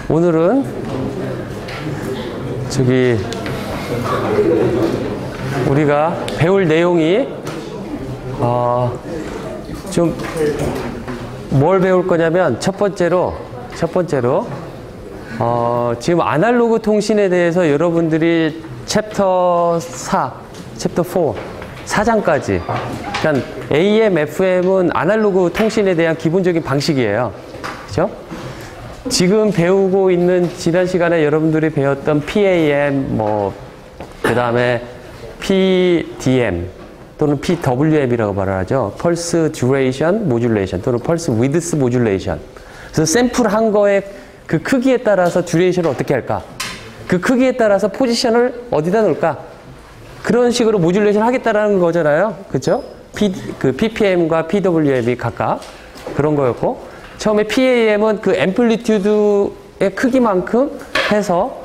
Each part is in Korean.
오늘은 우리가 배울 내용이 좀 뭘 배울 거냐면 첫 번째로 지금 아날로그 통신에 대해서 여러분들이 챕터 4, 챕터 4, 4장까지 그러니까 AM, FM은 아날로그 통신에 대한 기본적인 방식이에요. 그죠? 지금 배우고 있는 지난 시간에 여러분들이 배웠던 PAM, 그 다음에 PDM 또는 PWM이라고 말하죠. Pulse Duration Modulation 또는 Pulse Width Modulation. 그래서 샘플한 거의 그 크기에 따라서 듀레이션을 어떻게 할까? 그 크기에 따라서 포지션을 어디다 놓을까? 그런 식으로 모듈레이션 하겠다라는 거잖아요. 그죠? PPM과 PWM이 각각 그런 거였고, 처음에 PAM은 그 앰플리튜드의 크기만큼 해서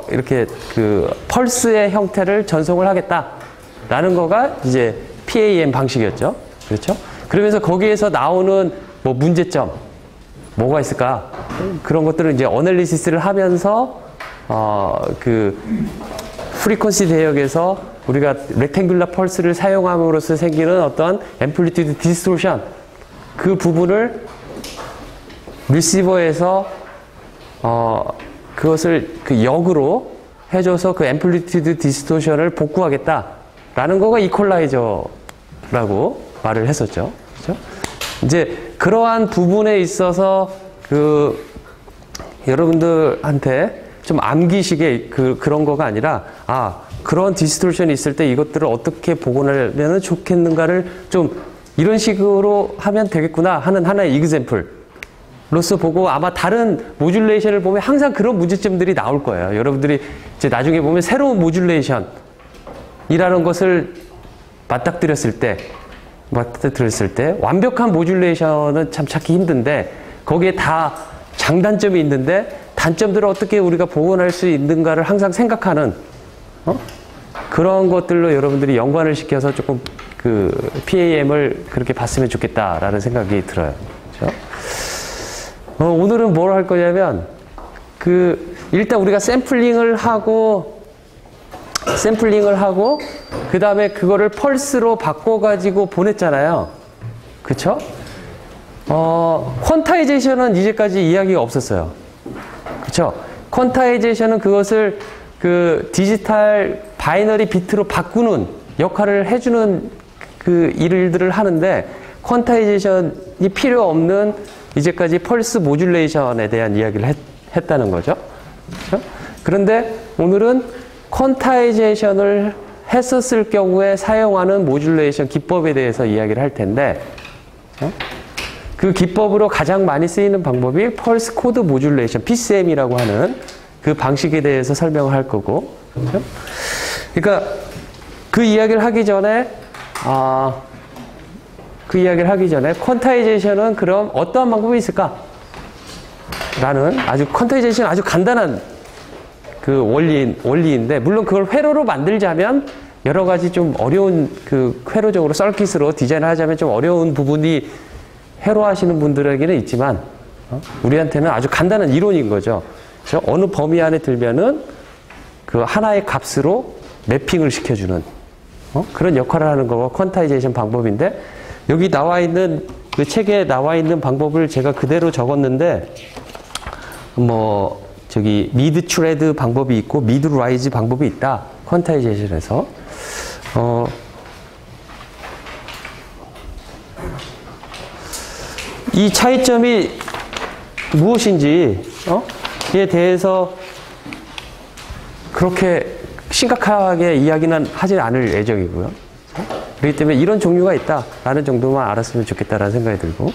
이렇게 그 펄스의 형태를 전송을 하겠다라는 거가 이제 PAM 방식이었죠. 그렇죠? 그러면서 거기에서 나오는 문제점 뭐가 있을까? 그런 것들을 이제 어널리시스를 하면서 그 프리퀀시 대역에서 우리가 렉탱귤러 펄스를 사용함으로써 생기는 어떤 앰플리튜드 디스토션 그 부분을 리시버에서 그것을 그 역으로 해줘서 그 앰플리튜드 디스토션을 복구하겠다라는 거가 이퀄라이저라고 말을 했었죠. 그렇죠? 이제 그러한 부분에 있어서 그 여러분들한테 좀 암기식의 그런 거가 아니라 그런 디스토션이 있을 때 이것들을 어떻게 복원하면 좋겠는가를 좀 이런 식으로 하면 되겠구나 하는 하나의 이그젬플로서 보고, 아마 다른 모듈레이션을 보면 항상 그런 문제점들이 나올 거예요. 여러분들이 이제 나중에 보면 새로운 모듈레이션이라는 것을 맞닥뜨렸을 때 완벽한 모듈레이션은 참 찾기 힘든데 거기에 다 장단점이 있는데 단점들을 어떻게 우리가 복원할 수 있는가를 항상 생각하는 그런 것들로 여러분들이 연관을 시켜서 조금 그 PAM을 그렇게 봤으면 좋겠다라는 생각이 들어요. 그렇죠? 오늘은 뭘 할 거냐면 일단 우리가 샘플링을 하고 그 다음에 그거를 펄스로 바꿔가지고 보냈잖아요. 그쵸? 퀀타이제이션은 이제까지 이야기가 없었어요. 그쵸? 퀀타이제이션은 그것을 그 디지털 바이너리 비트로 바꾸는 역할을 해주는 그 일들을 하는데, 퀀타이제이션이 필요 없는 이제까지 펄스 모듈레이션에 대한 이야기를 했다는 거죠. 그쵸? 그런데 오늘은 퀀타이제이션을 했었을 경우에 사용하는 모듈레이션 기법에 대해서 이야기를 할 텐데, 그 기법으로 가장 많이 쓰이는 방법이 펄스 코드 모듈레이션, PCM이라고 하는 그 방식에 대해서 설명을 할 거고, 그렇죠? 그러니까 그 이야기를 하기 전에 퀀타이제이션은 그럼 어떠한 방법이 있을까? 라는 퀀타이제이션은 아주 간단한 그 원리인데, 물론 그걸 회로로 만들자면 여러 가지 좀 어려운 그 회로적으로 서킷으로 디자인을 하자면 좀 어려운 부분이 회로하시는 분들에게는 있지만 우리한테는 아주 간단한 이론인 거죠. 그렇죠? 어느 범위 안에 들면은 그 하나의 값으로 매핑을 시켜주는 그런 역할을 하는 거가 퀀타이제이션 방법인데, 여기 나와 있는 그 책에 나와 있는 방법을 제가 그대로 적었는데, 미드 트레드 방법이 있고 미드 라이즈 방법이 있다. 퀀타이제이션에서 이 차이점이 무엇인지에 대해서 그렇게 심각하게 이야기는 하지 않을 예정이고요. 그렇기 때문에 이런 종류가 있다라는 정도만 알았으면 좋겠다라는 생각이 들고,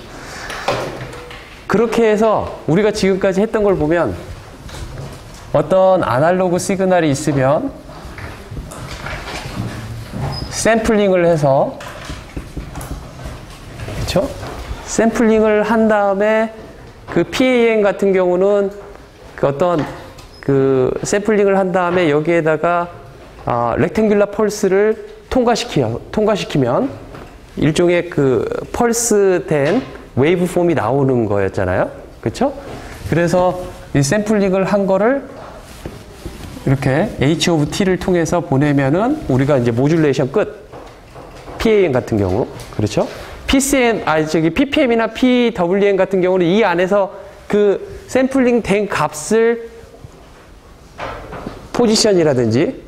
그렇게 해서 우리가 지금까지 했던 걸 보면 어떤 아날로그 시그널이 있으면 샘플링을 해서, 그렇죠? 샘플링을 한 다음에 그 PAM 같은 경우는 샘플링을 한 다음에 여기에다가 렉탱귤러 펄스를 통과시키면 일종의 그 펄스된 웨이브 폼이 나오는 거였잖아요. 그렇죠? 그래서 이 샘플링을 한 거를 이렇게 H of T를 통해서 보내면은 우리가 이제 모듈레이션 끝. PAM 같은 경우. 그렇죠? PPM이나 PWM 같은 경우는 이 안에서 그 샘플링 된 값을 포지션이라든지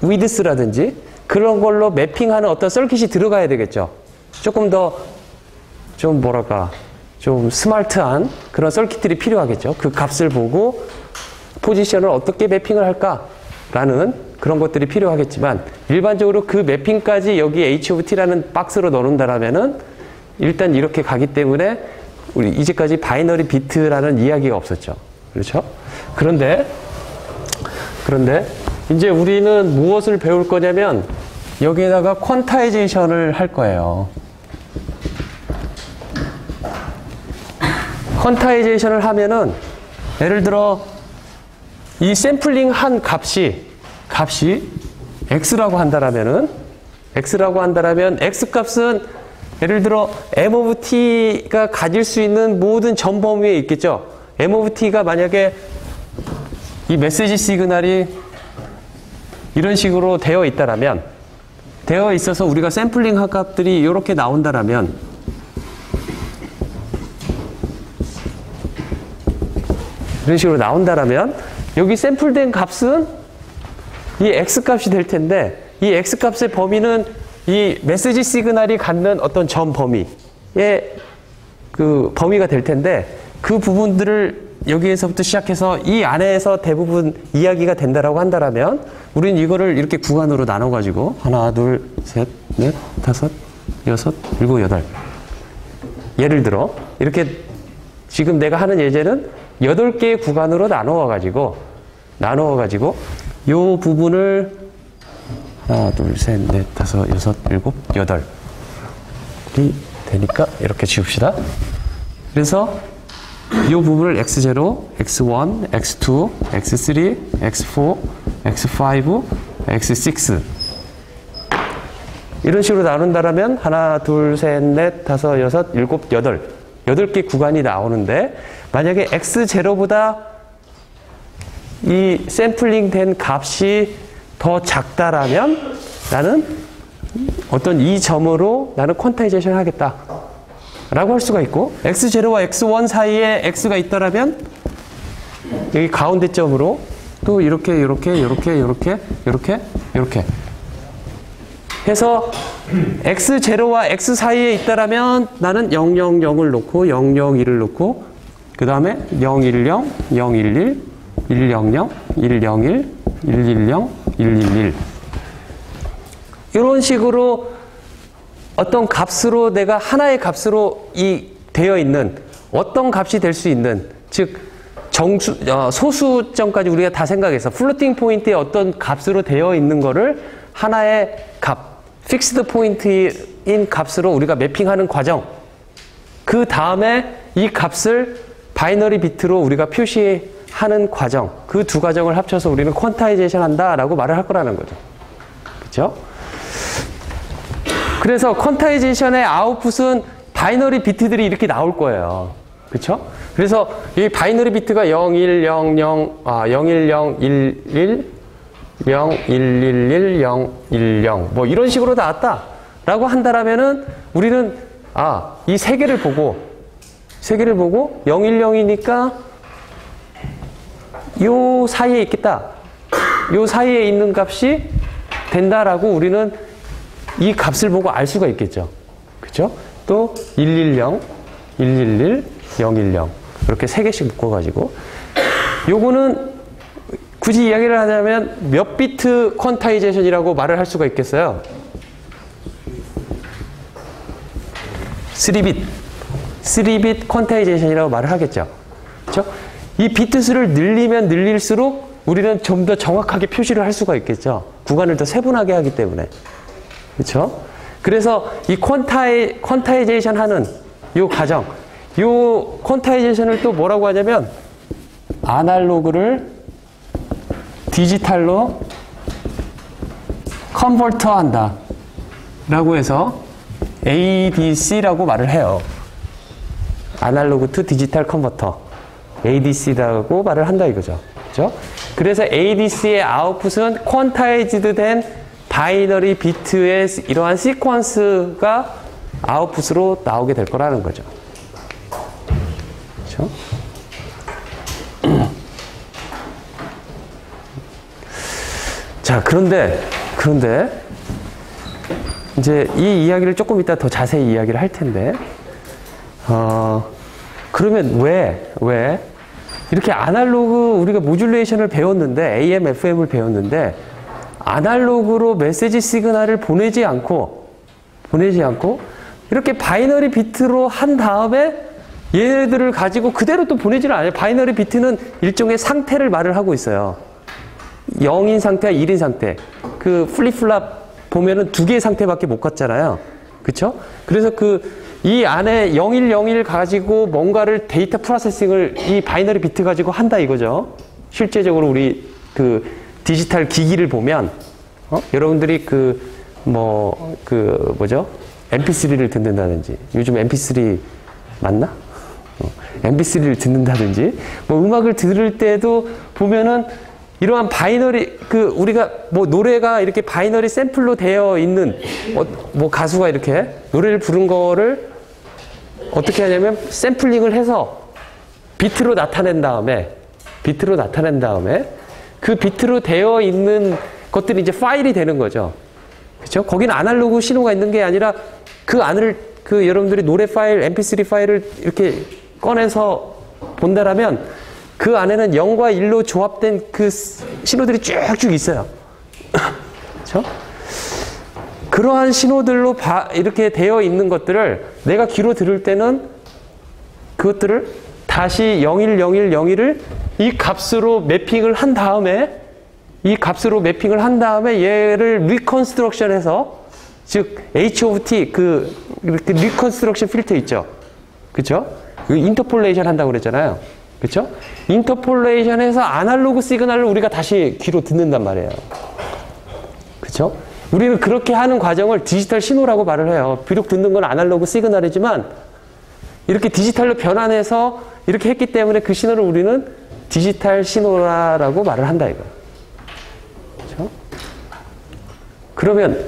위드스라든지 그런 걸로 매핑하는 어떤 서킷이 들어가야 되겠죠. 조금 더 좀 뭐랄까 좀 스마트한 그런 서킷들이 필요하겠죠. 그 값을 보고 포지션을 어떻게 매핑을 할까라는 그런 것들이 필요하겠지만 일반적으로 그 매핑까지 여기 H of T라는 박스로 넣는다라면은 일단 이렇게 가기 때문에 우리 이제까지 바이너리 비트라는 이야기가 없었죠. 그렇죠? 그런데 이제 우리는 무엇을 배울 거냐면 여기에다가 퀀타이제이션을 할 거예요. 퀀타이제이션을 하면은 예를 들어 이 샘플링 한 값이 x라고 한다라면 x 값은 예를 들어 m of t가 가질 수 있는 모든 전 범위에 있겠죠. m of t가 만약에 이 메시지 시그널이 이런 식으로 되어 있다라면 되어 있어서 우리가 샘플링 한 값들이 이렇게 나온다라면 이런 식으로 나온다라면 여기 샘플된 값은 이 x값이 될 텐데 이 x값의 범위는 이 메시지 시그널이 갖는 어떤 전 범위의 그 범위가 될 텐데 그 부분들을 여기에서부터 시작해서 이 안에서 대부분 이야기가 된다라고 한다라면 우리는 이거를 이렇게 구간으로 나눠가지고 하나, 둘, 셋, 넷, 다섯, 여섯, 일곱, 여덟 예를 들어 이렇게 지금 내가 하는 예제는 8개의 구간으로 나누어가지고 요 부분을 하나, 둘, 셋, 넷, 다섯, 여섯, 일곱, 여덟이 되니까 이렇게 지웁시다. 그래서 이 부분을 x0, x1, x2, x3, x4, x5, x6 이런 식으로 나눈다라면 하나, 둘, 셋, 넷, 다섯, 여섯, 일곱, 여덟 8개 구간이 나오는데 만약에 x0보다 이 샘플링 된 값이 더 작다라면 나는 어떤 이 점으로 나는 퀀타이제이션을 하겠다 라고 할 수가 있고 x0와 x1 사이에 x가 있다라면 여기 가운데 점으로 또 이렇게 해서 x0와 x 사이에 있다라면 나는 000을 놓고 001을 놓고 그 다음에 010, 011, 100, 101, 110, 111 이런 식으로 어떤 값으로 내가 하나의 값으로 되어 있는 어떤 값이 될 수 있는 즉 소수점까지 우리가 다 생각해서 플로팅 포인트의 어떤 값으로 되어 있는 거를 하나의 값 픽스드 포인트인 값으로 우리가 매핑하는 과정 그 다음에 이 값을 바이너리 비트로 우리가 표시하는 과정 그 두 과정을 합쳐서 우리는 퀀타이제이션 한다라고 말을 할 거라는 거죠. 그렇죠? 그래서 퀀타이제이션의 아웃풋은 바이너리 비트들이 이렇게 나올 거예요. 그렇죠? 그래서 이 바이너리 비트가 010, 01011 0111 010 뭐 이런 식으로 나왔다라고 한다라면은 우리는 이 세 개를 보고 010이니까 요 사이에 있겠다. 요 사이에 있는 값이 된다라고 우리는 이 값을 보고 알 수가 있겠죠. 그렇죠? 또 110, 111, 010 이렇게 세 개씩 묶어가지고 요거는 굳이 이야기를 하자면 몇 비트 퀀타이제이션이라고 말을 할 수가 있겠어요? 3비트 퀀타이제이션이라고 말을 하겠죠. 그렇죠? 이 비트 수를 늘리면 늘릴수록 우리는 좀 더 정확하게 표시를 할 수가 있겠죠. 구간을 더 세분하게 하기 때문에. 그렇죠? 그래서 이 퀀타이제이션 하는 요 과정, 요 퀀타이제이션을 또 뭐라고 하냐면 아날로그를 디지털로 컨버터 한다 라고 해서 ADC라고 말을 해요. 아날로그 투 디지털 컨버터. ADC라고 말을 한다 이거죠. 그죠? 그래서 ADC의 아웃풋은 퀀타이즈드 된 바이너리 비트의 이러한 시퀀스가 아웃풋으로 나오게 될 거라는 거죠. 그렇죠? 자, 그런데 이제 이 이야기를 조금 이따 더 자세히 이야기를 할 텐데, 그러면 왜 이렇게 아날로그 우리가 모듈레이션을 배웠는데 AM, FM을 배웠는데 아날로그로 메시지 시그널을 보내지 않고 이렇게 바이너리 비트로 한 다음에 얘네들을 가지고 그대로 또 보내지를 않아요. 바이너리 비트는 일종의 상태를 말을 하고 있어요. 0인 상태와 1인 상태. 그 플립플랍 보면은 두 개의 상태밖에 못 갔잖아요. 그쵸? 그래서 이 안에 0101 가지고 뭔가를 데이터 프로세싱을 이 바이너리 비트 가지고 한다 이거죠. 실제적으로 우리 디지털 기기를 보면, 여러분들이 뭐죠? MP3를 듣는다든지, 요즘 MP3 맞나? MP3를 듣는다든지, 뭐 음악을 들을 때도 보면은 이러한 바이너리, 우리가 뭐 노래가 이렇게 바이너리 샘플로 되어 있는, 뭐 가수가 이렇게 노래를 부른 거를 어떻게 하냐면 샘플링을 해서 비트로 나타낸 다음에 그 비트로 되어 있는 것들이 이제 파일이 되는 거죠. 그렇죠? 거기는 아날로그 신호가 있는 게 아니라 그 안을 여러분들이 노래 파일, MP3 파일을 이렇게 꺼내서 본다라면 그 안에는 0과 1로 조합된 그 신호들이 쭉쭉 있어요. 그렇죠? 그러한 신호들로 이렇게 되어 있는 것들을 내가 귀로 들을 때는 그것들을 다시 010101을 이 값으로 매핑을 한 다음에 얘를 리컨스트럭션해서, 즉 HOT 리컨스트럭션 필터 있죠. 그렇죠? 인터폴레이션 한다고 그랬잖아요. 그렇죠? 인터폴레이션해서 아날로그 시그널을 우리가 다시 귀로 듣는단 말이에요. 그렇죠? 우리는 그렇게 하는 과정을 디지털 신호라고 말을 해요. 비록 듣는 건 아날로그 시그널이지만 이렇게 디지털로 변환해서 이렇게 했기 때문에 그 신호를 우리는 디지털 신호라고 말을 한다 이거예요. 그렇죠? 그러면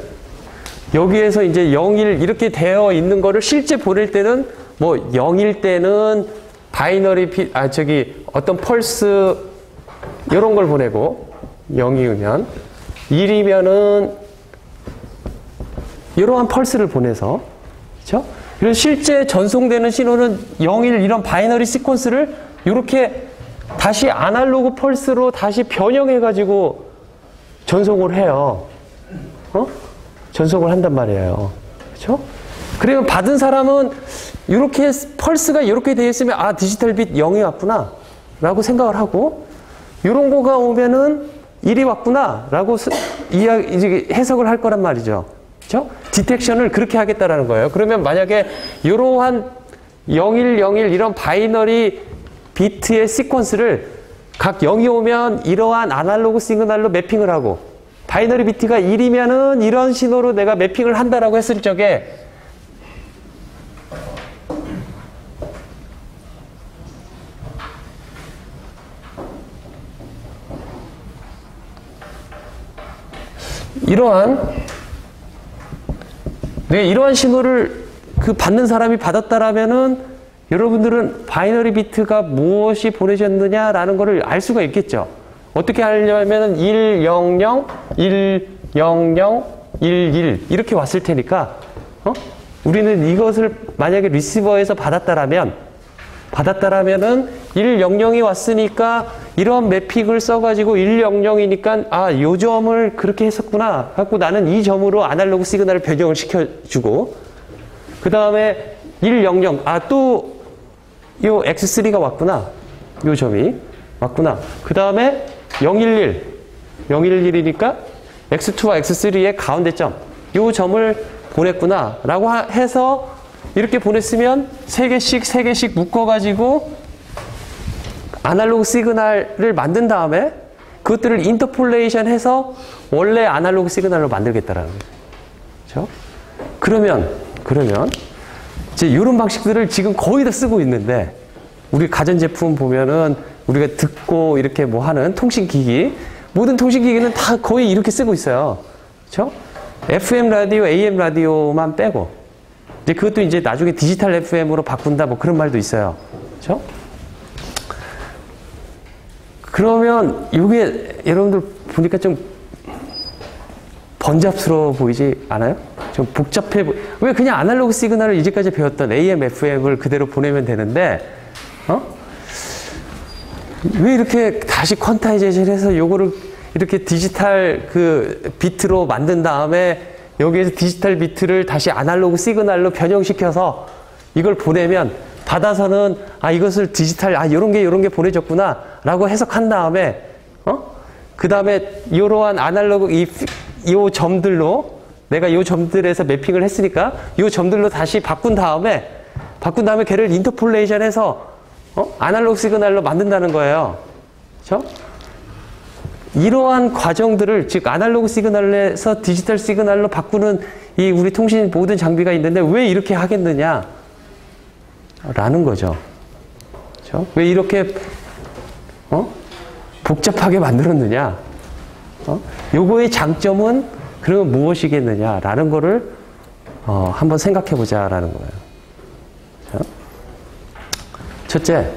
여기에서 이제 01 이렇게 되어 있는 거를 실제 보낼 때는 뭐 0일 때는 바이너리 어떤 펄스 이런 걸 보내고 0이면 1이면은 이러한 펄스를 보내서, 그렇죠? 그래서 실제 전송되는 신호는 01 이런 바이너리 시퀀스를 이렇게 다시 아날로그 펄스로 다시 변형해가지고 전송을 해요. 전송을 한단 말이에요. 그렇죠? 그러면 받은 사람은 이렇게 펄스가 이렇게 되어 있으면 디지털 빛 0이 왔구나 라고 생각을 하고, 이런 거가 오면은 1이 왔구나 라고 해석을 할 거란 말이죠. 그렇죠? 디텍션을 그렇게 하겠다라는 거예요. 그러면 만약에 이러한 0101 이런 바이너리 비트의 시퀀스를 각 0이 오면 이러한 아날로그 시그널로 매핑을 하고, 바이너리 비트가 1이면은 이런 신호로 내가 매핑을 한다라고 했을 적에 이러한 신호를 받는 사람이 받았다라면은 여러분들은 바이너리 비트가 무엇이 보내졌느냐라는 것을 알 수가 있겠죠. 어떻게 하려면은 100, 100, 11 이렇게 왔을 테니까, 우리는 이것을 만약에 리시버에서 받았다라면은 100이 왔으니까 이런 매핑을 써가지고 100이니까 요 점을 그렇게 했었구나 하고 나는 이 점으로 아날로그 시그널을 변형을 시켜주고, 그 다음에 100 또 요 X3가 왔구나, 요 점이 왔구나, 그 다음에 011이니까 X2와 X3의 가운데 점, 요 점을 보냈구나 라고 해서 이렇게 보냈으면 3개씩 묶어가지고 아날로그 시그널을 만든 다음에 그것들을 인터폴레이션 해서 원래 아날로그 시그널로 만들겠다라는 거죠. 그렇죠? 그러면 이제 이런 방식들을 지금 거의 다 쓰고 있는데 우리 가전제품 보면은 우리가 듣고 이렇게 뭐 하는 통신기기, 모든 통신기기는 다 거의 이렇게 쓰고 있어요. 그렇죠? FM 라디오, AM 라디오만 빼고. 이제 그것도 이제 나중에 디지털 FM으로 바꾼다 뭐 그런 말도 있어요. 그렇죠? 그러면 이게 여러분들 보니까 좀 번잡스러워 보이지 않아요? 좀 복잡해 왜 그냥 아날로그 시그널을 이제까지 배웠던 AM, FM을 그대로 보내면 되는데 왜 이렇게 다시 퀀타이제이션 해서 요거를 이렇게 디지털 그 비트로 만든 다음에 여기에서 디지털 비트를 다시 아날로그 시그널로 변형시켜서 이걸 보내면 받아서는 이것을 디지털 요런 게 보내졌구나 라고 해석한 다음에 그 다음에 이러한 아날로그 요 점들로 내가 요 점들에서 매핑을 했으니까 요 점들로 다시 바꾼 다음에 걔를 인터폴레이션 해서 아날로그 시그널로 만든다는 거예요. 그렇죠? 이러한 과정들을 즉 아날로그 시그널에서 디지털 시그널로 바꾸는 이 우리 통신 모든 장비가 있는데 왜 이렇게 하겠느냐 라는 거죠. 그렇죠? 왜 이렇게 복잡하게 만들었느냐? 요거의 장점은 그러면 무엇이겠느냐라는 거를 한번 생각해 보자라는 거예요. 그렇죠? 첫째,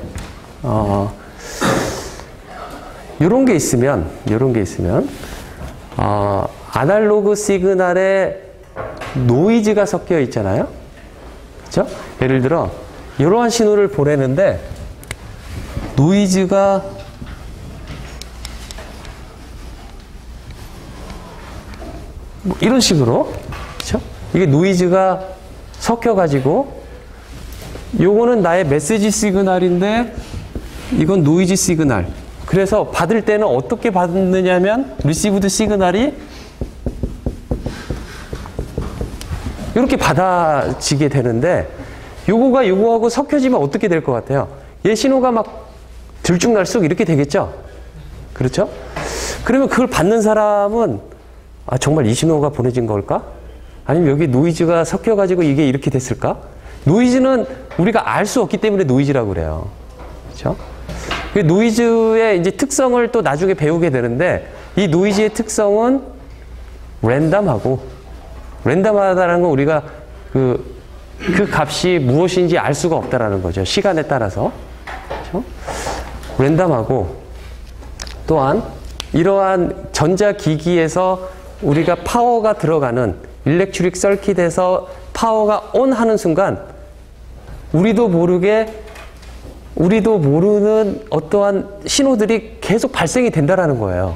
요런 게 있으면 아날로그 시그널에 노이즈가 섞여 있잖아요. 그렇죠? 예를 들어 이러한 신호를 보내는데 노이즈가 뭐 이런 식으로, 그렇죠? 이게 노이즈가 섞여가지고 요거는 나의 메시지 시그널인데 이건 노이즈 시그널. 그래서 받을 때는 어떻게 받느냐면 리시브드 시그널이 이렇게 받아지게 되는데 요거가 요거하고 섞여지면 어떻게 될 것 같아요? 얘 신호가 막 들쭉날쭉 이렇게 되겠죠? 그렇죠? 그러면 그걸 받는 사람은 정말 이 신호가 보내진 걸까? 아니면 여기 노이즈가 섞여가지고 이게 이렇게 됐을까? 노이즈는 우리가 알 수 없기 때문에 노이즈라고 그래요. 그렇죠? 그 노이즈의 이제 특성을 또 나중에 배우게 되는데 이 노이즈의 특성은 랜덤하다는 건 우리가 그 값이 무엇인지 알 수가 없다라는 거죠. 시간에 따라서. 그렇죠? 랜덤하고 또한 이러한 전자기기에서 우리가 파워가 들어가는 일렉트릭 서킷에서 파워가 온 하는 순간 우리도 모르는 어떠한 신호들이 계속 발생이 된다라는 거예요.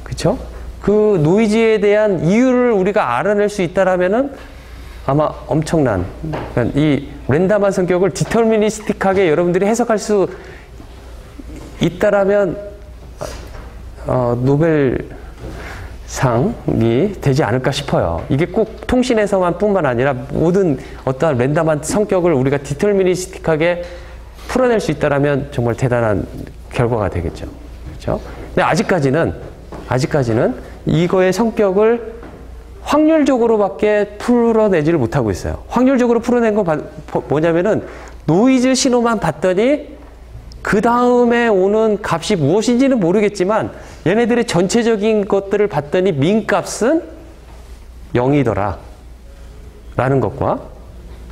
그렇죠? 그 노이즈에 대한 이유를 우리가 알아낼 수 있다라면은 아마 엄청난 그러니까 이 랜덤한 성격을 디터미니스틱하게 여러분들이 해석할 수 있다라면 노벨상이 되지 않을까 싶어요. 이게 꼭 통신에서만 뿐만 아니라 모든 어떠한 랜덤한 성격을 우리가 디터미니스틱하게 풀어낼 수 있다라면 정말 대단한 결과가 되겠죠. 그렇죠? 근데 아직까지는 이거의 성격을 확률적으로밖에 풀어내지를 못하고 있어요. 확률적으로 풀어낸 건 뭐냐면은 노이즈 신호만 봤더니 그 다음에 오는 값이 무엇인지는 모르겠지만 얘네들의 전체적인 것들을 봤더니 민 값은 0이더라 라는 것과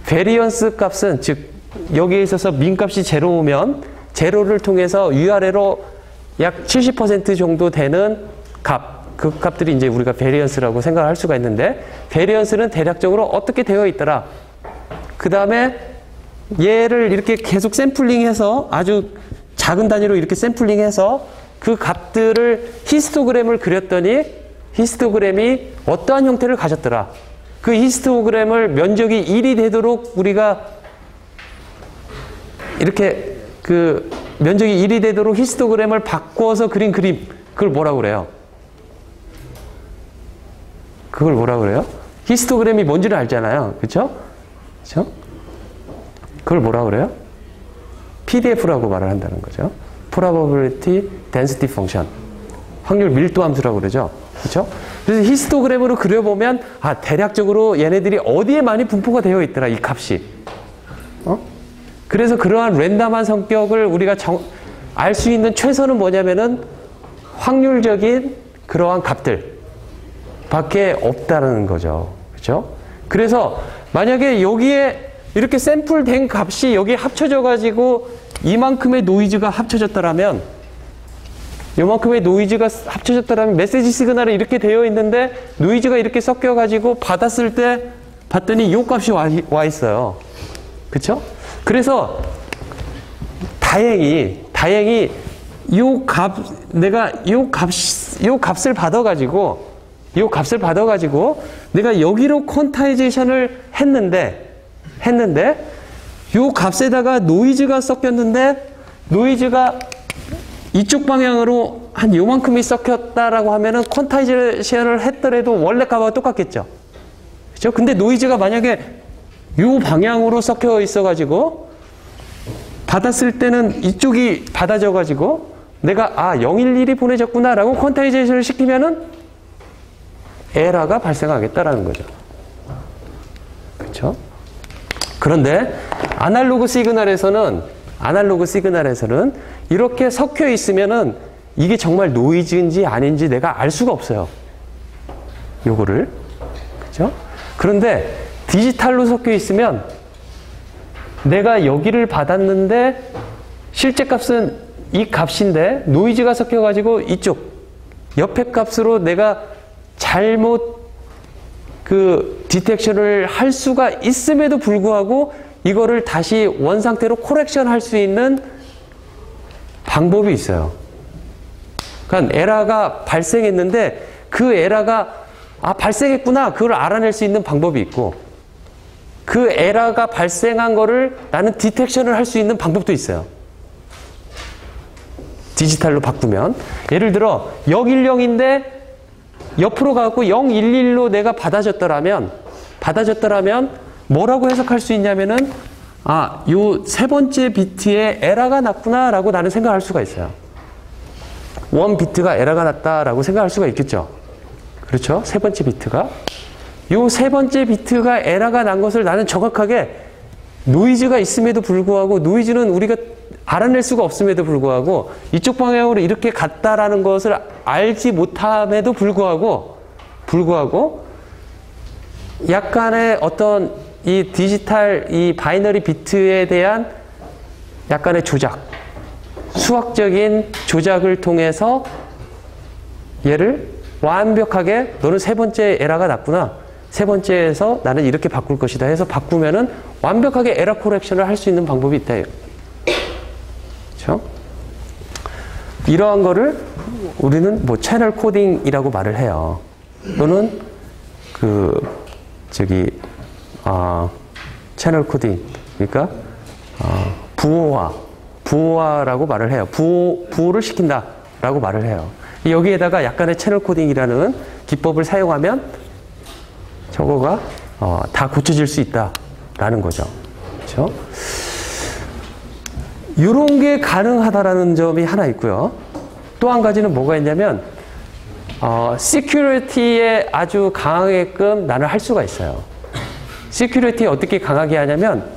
베리언스 값은 즉 여기에 있어서 민 값이 제로면 제로를 통해서 위아래로 약 70% 정도 되는 그 값들이 이제 우리가 베리언스라고 생각할 수가 있는데 베리언스는 대략적으로 어떻게 되어 있더라. 그 다음에 얘를 이렇게 계속 샘플링해서 아주 작은 단위로 이렇게 샘플링해서 그 값들을 히스토그램을 그렸더니 히스토그램이 어떠한 형태를 가졌더라. 그 히스토그램을 면적이 1이 되도록 우리가 이렇게 그 면적이 1이 되도록 히스토그램을 바꿔서 그린 그림 그걸 뭐라고 그래요? 히스토그램이 뭔지를 알잖아요. 그렇죠? 그걸 뭐라고 그래요? PDF라고 말을 한다는 거죠. Probability Density Function. 확률 밀도 함수라고 그러죠. 그렇죠? 그래서 히스토그램으로 그려보면 대략적으로 얘네들이 어디에 많이 분포가 되어 있더라, 이 값이. 그래서 그러한 랜덤한 성격을 우리가 알 수 있는 최소는 뭐냐면은 확률적인 그러한 값들 밖에 없다는 거죠. 그렇죠? 그래서 만약에 여기에 이렇게 샘플된 값이 여기에 합쳐져 가지고 이만큼의 노이즈가 합쳐졌다라면 요만큼의 노이즈가 합쳐졌다라면 메시지 시그널이 이렇게 되어 있는데 노이즈가 이렇게 섞여 가지고 받았을 때 봤더니 요 값이 와 있어요. 그렇죠? 그래서 다행히 내가 요 값을 받아가지고 내가 여기로 퀀타이제이션을 했는데 요 값에다가 노이즈가 섞였는데 노이즈가 이쪽 방향으로 한 요만큼이 섞였다라고 하면은 퀀타이제이션을 했더라도 원래 값하고 똑같겠죠. 그렇죠? 근데 노이즈가 만약에 요 방향으로 섞여 있어가지고 받았을 때는 이쪽이 받아져가지고 내가 011이 보내졌구나라고 퀀타이제이션을 시키면은 에러가 발생하겠다라는 거죠. 그렇죠? 그런데 아날로그 시그널에서는 이렇게 섞여 있으면은 이게 정말 노이즈인지 아닌지 내가 알 수가 없어요. 요거를. 그렇죠? 그런데 디지털로 섞여 있으면 내가 여기를 받았는데 실제 값은 이 값인데 노이즈가 섞여가지고 이쪽 옆에 값으로 내가 잘못 디텍션을 할 수가 있음에도 불구하고 이거를 다시 원상태로 코렉션 할 수 있는 방법이 있어요. 그러니까 에러가 발생했는데 그 에러가 발생했구나 그걸 알아낼 수 있는 방법이 있고 그 에러가 발생한 거를 나는 디텍션을 할 수 있는 방법도 있어요. 디지털로 바꾸면 예를 들어 010인데 옆으로 가고 011로 내가 받아줬더라면 뭐라고 해석할 수 있냐면은 요 세 번째 비트에 에러가 났구나라고 나는 생각할 수가 있어요. 원 비트가 에러가 났다라고 생각할 수가 있겠죠. 그렇죠? 세 번째 비트가 요 세 번째 비트가 에러가 난 것을 나는 정확하게 노이즈가 있음에도 불구하고 노이즈는 우리가 알아낼 수가 없음에도 불구하고 이쪽 방향으로 이렇게 갔다라는 것을 알지 못함에도 불구하고 약간의 어떤 이 디지털 이 바이너리 비트에 대한 약간의 조작, 수학적인 조작을 통해서 얘를 완벽하게 너는 세 번째 에러가 났구나. 세 번째에서 나는 이렇게 바꿀 것이다 해서 바꾸면은 완벽하게 에러 코렉션을 할 수 있는 방법이 있다. 그렇죠? 이러한 거를 우리는 뭐 채널 코딩이라고 말을 해요. 또는 채널 코딩. 그러니까 부호화라고 말을 해요. 부호를 시킨다라고 말을 해요. 여기에다가 약간의 채널 코딩이라는 기법을 사용하면 저거가 다 고쳐질 수 있다라는 거죠. 그렇죠? 이런 게 가능하다라는 점이 하나 있고요. 또 한 가지는 뭐가 있냐면 시큐리티에 아주 강하게끔 나는 할 수가 있어요. 시큐리티에 어떻게 강하게 하냐면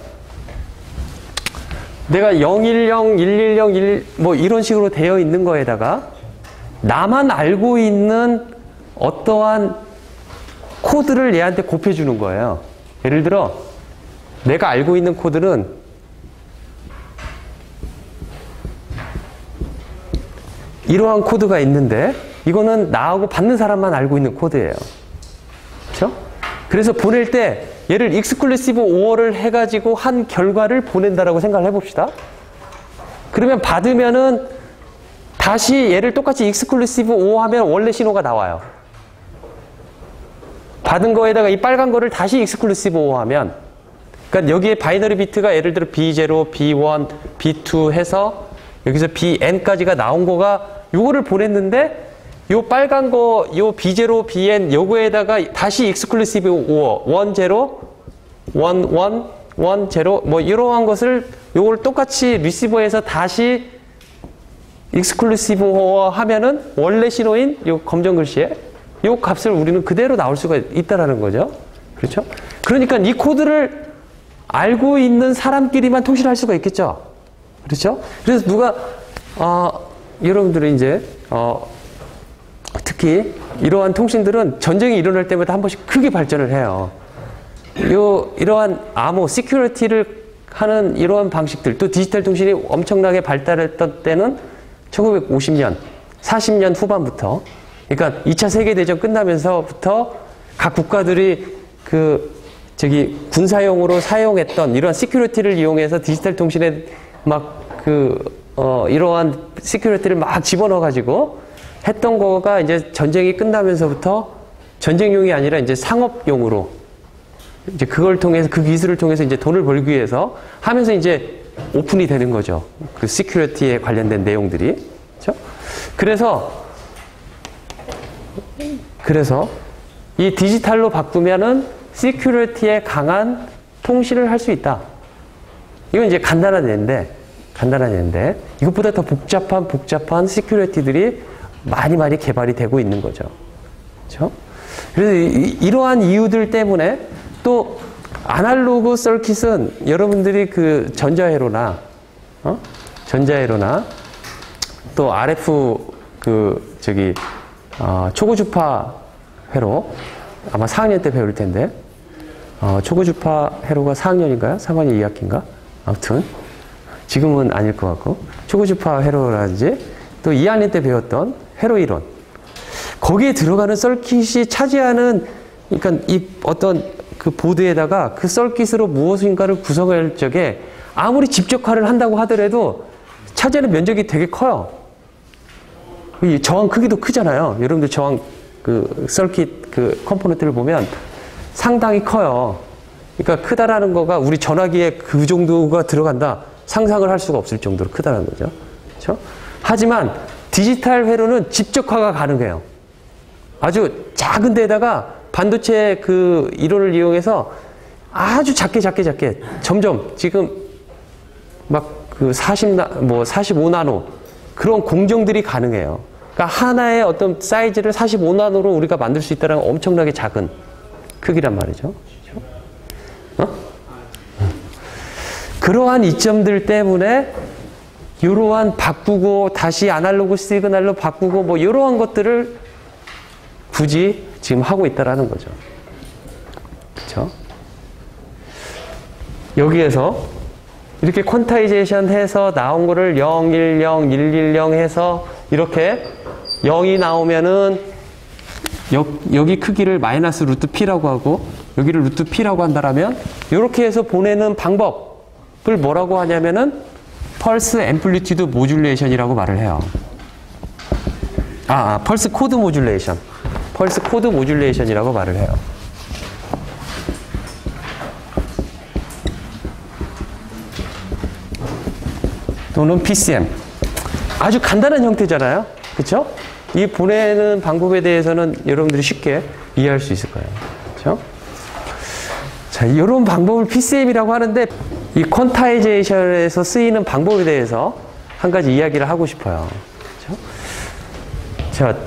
내가 010, 110, 뭐 이런 식으로 되어 있는 거에다가 나만 알고 있는 어떠한 코드를 얘한테 곱해주는 거예요. 예를 들어 내가 알고 있는 코드는 이러한 코드가 있는데 이거는 나하고 받는 사람만 알고 있는 코드예요. 그렇죠? 그래서 보낼 때 얘를 익스클루시브 오어를 해가지고 한 결과를 보낸다라고 생각을 해봅시다. 그러면 받으면은 다시 얘를 똑같이 익스클루시브 오어 하면 원래 신호가 나와요. 받은 거에다가 이 빨간 거를 다시 익스클루시브 오어 하면 그러니까 여기에 바이너리 비트가 예를 들어 B0, B1, B2 해서 여기서 BN까지가 나온 거가 요거를 보냈는데 요 빨간 거, 요 B0, BN 요거에다가 다시 익스클루시브 오어 1, 0, 1, 1, 0 뭐 이러한 것을 요걸 똑같이 리시버에서 다시 익스클루시브 오어 하면은 원래 신호인 요 검정 글씨에 요 값을 우리는 그대로 나올 수가 있다라는 거죠. 그렇죠? 그러니까 이 코드를 알고 있는 사람끼리만 통신할 수가 있겠죠. 그렇죠? 그래서 누가 여러분들이 이제 특히 이러한 통신들은 전쟁이 일어날 때마다 한 번씩 크게 발전을 해요. 이러한 암호, 시큐리티를 하는 이러한 방식들, 또 디지털 통신이 엄청나게 발달했던 때는 1950년, 40년 후반부터, 그러니까 2차 세계대전 끝나면서부터 각 국가들이 군사용으로 사용했던 이러한 시큐리티를 이용해서 디지털 통신에 이러한 시큐리티를 막 집어넣어가지고 했던 거가 이제 전쟁이 끝나면서부터 전쟁용이 아니라 이제 상업용으로 이제 그걸 통해서 그 기술을 통해서 이제 돈을 벌기 위해서 하면서 이제 오픈이 되는 거죠. 그 시큐리티에 관련된 내용들이. 그렇죠? 그래서 이 디지털로 바꾸면은 시큐리티에 강한 통신을 할 수 있다. 이건 이제 간단한 예인데 이것보다 더 복잡한 시큐리티들이 많이 개발이 되고 있는 거죠. 그렇죠? 그래서 이러한 이유들 때문에 또 아날로그 서킷은 여러분들이 그 전자회로나 또 RF 초고주파 회로 아마 4학년 때 배울 텐데 초고주파 회로가 4학년인가요? 3학년 2학기인가? 아무튼 지금은 아닐 것 같고 초고주파 회로라든지 또 2학년 때 배웠던 회로 이론 거기에 들어가는 서킷이 차지하는 그러니까 이 어떤 그 보드에다가 그 서킷으로 무엇인가를 구성할 적에 아무리 집적화를 한다고 하더라도 차지하는 면적이 되게 커요. 이 저항 크기도 크잖아요. 여러분들 저항 그 서킷 그 컴포넌트를 보면 상당히 커요. 그러니까 크다라는 거가 우리 전화기에 그 정도가 들어간다 상상을 할 수가 없을 정도로 크다는 거죠. 그렇죠? 하지만 디지털 회로는 집적화가 가능해요. 아주 작은 데다가 반도체 그 이론을 이용해서 아주 작게 점점 지금 막 그 45나노 그런 공정들이 가능해요. 그러니까 하나의 어떤 사이즈를 45나노로 우리가 만들 수 있다는 엄청나게 작은 크기란 말이죠. 그러한 이점들 때문에 이러한 바꾸고 다시 아날로그 시그널로 바꾸고 뭐 이러한 것들을 굳이 지금 하고 있다라는 거죠. 그렇죠? 여기에서 이렇게 퀀타이제이션 해서 나온 거를 010, 110 해서 이렇게 0이 나오면은 여기 크기를 마이너스 루트 P라고 하고 여기를 루트 P라고 한다라면 이렇게 해서 보내는 방법을 뭐라고 하냐면은 펄스 앰플리튜드 모듈레이션이라고 말을 해요. 펄스 코드 모듈레이션. 펄스 코드 모듈레이션이라고 말을 해요. 또는 PCM. 아주 간단한 형태잖아요. 그렇죠? 이 보내는 방법에 대해서는 여러분들이 쉽게 이해할 수 있을 거예요. 그렇죠? 자, 이런 방법을 PCM이라고 하는데 이 퀀타이제이션에서 쓰이는 방법에 대해서 한 가지 이야기를 하고 싶어요. 그렇죠? 자,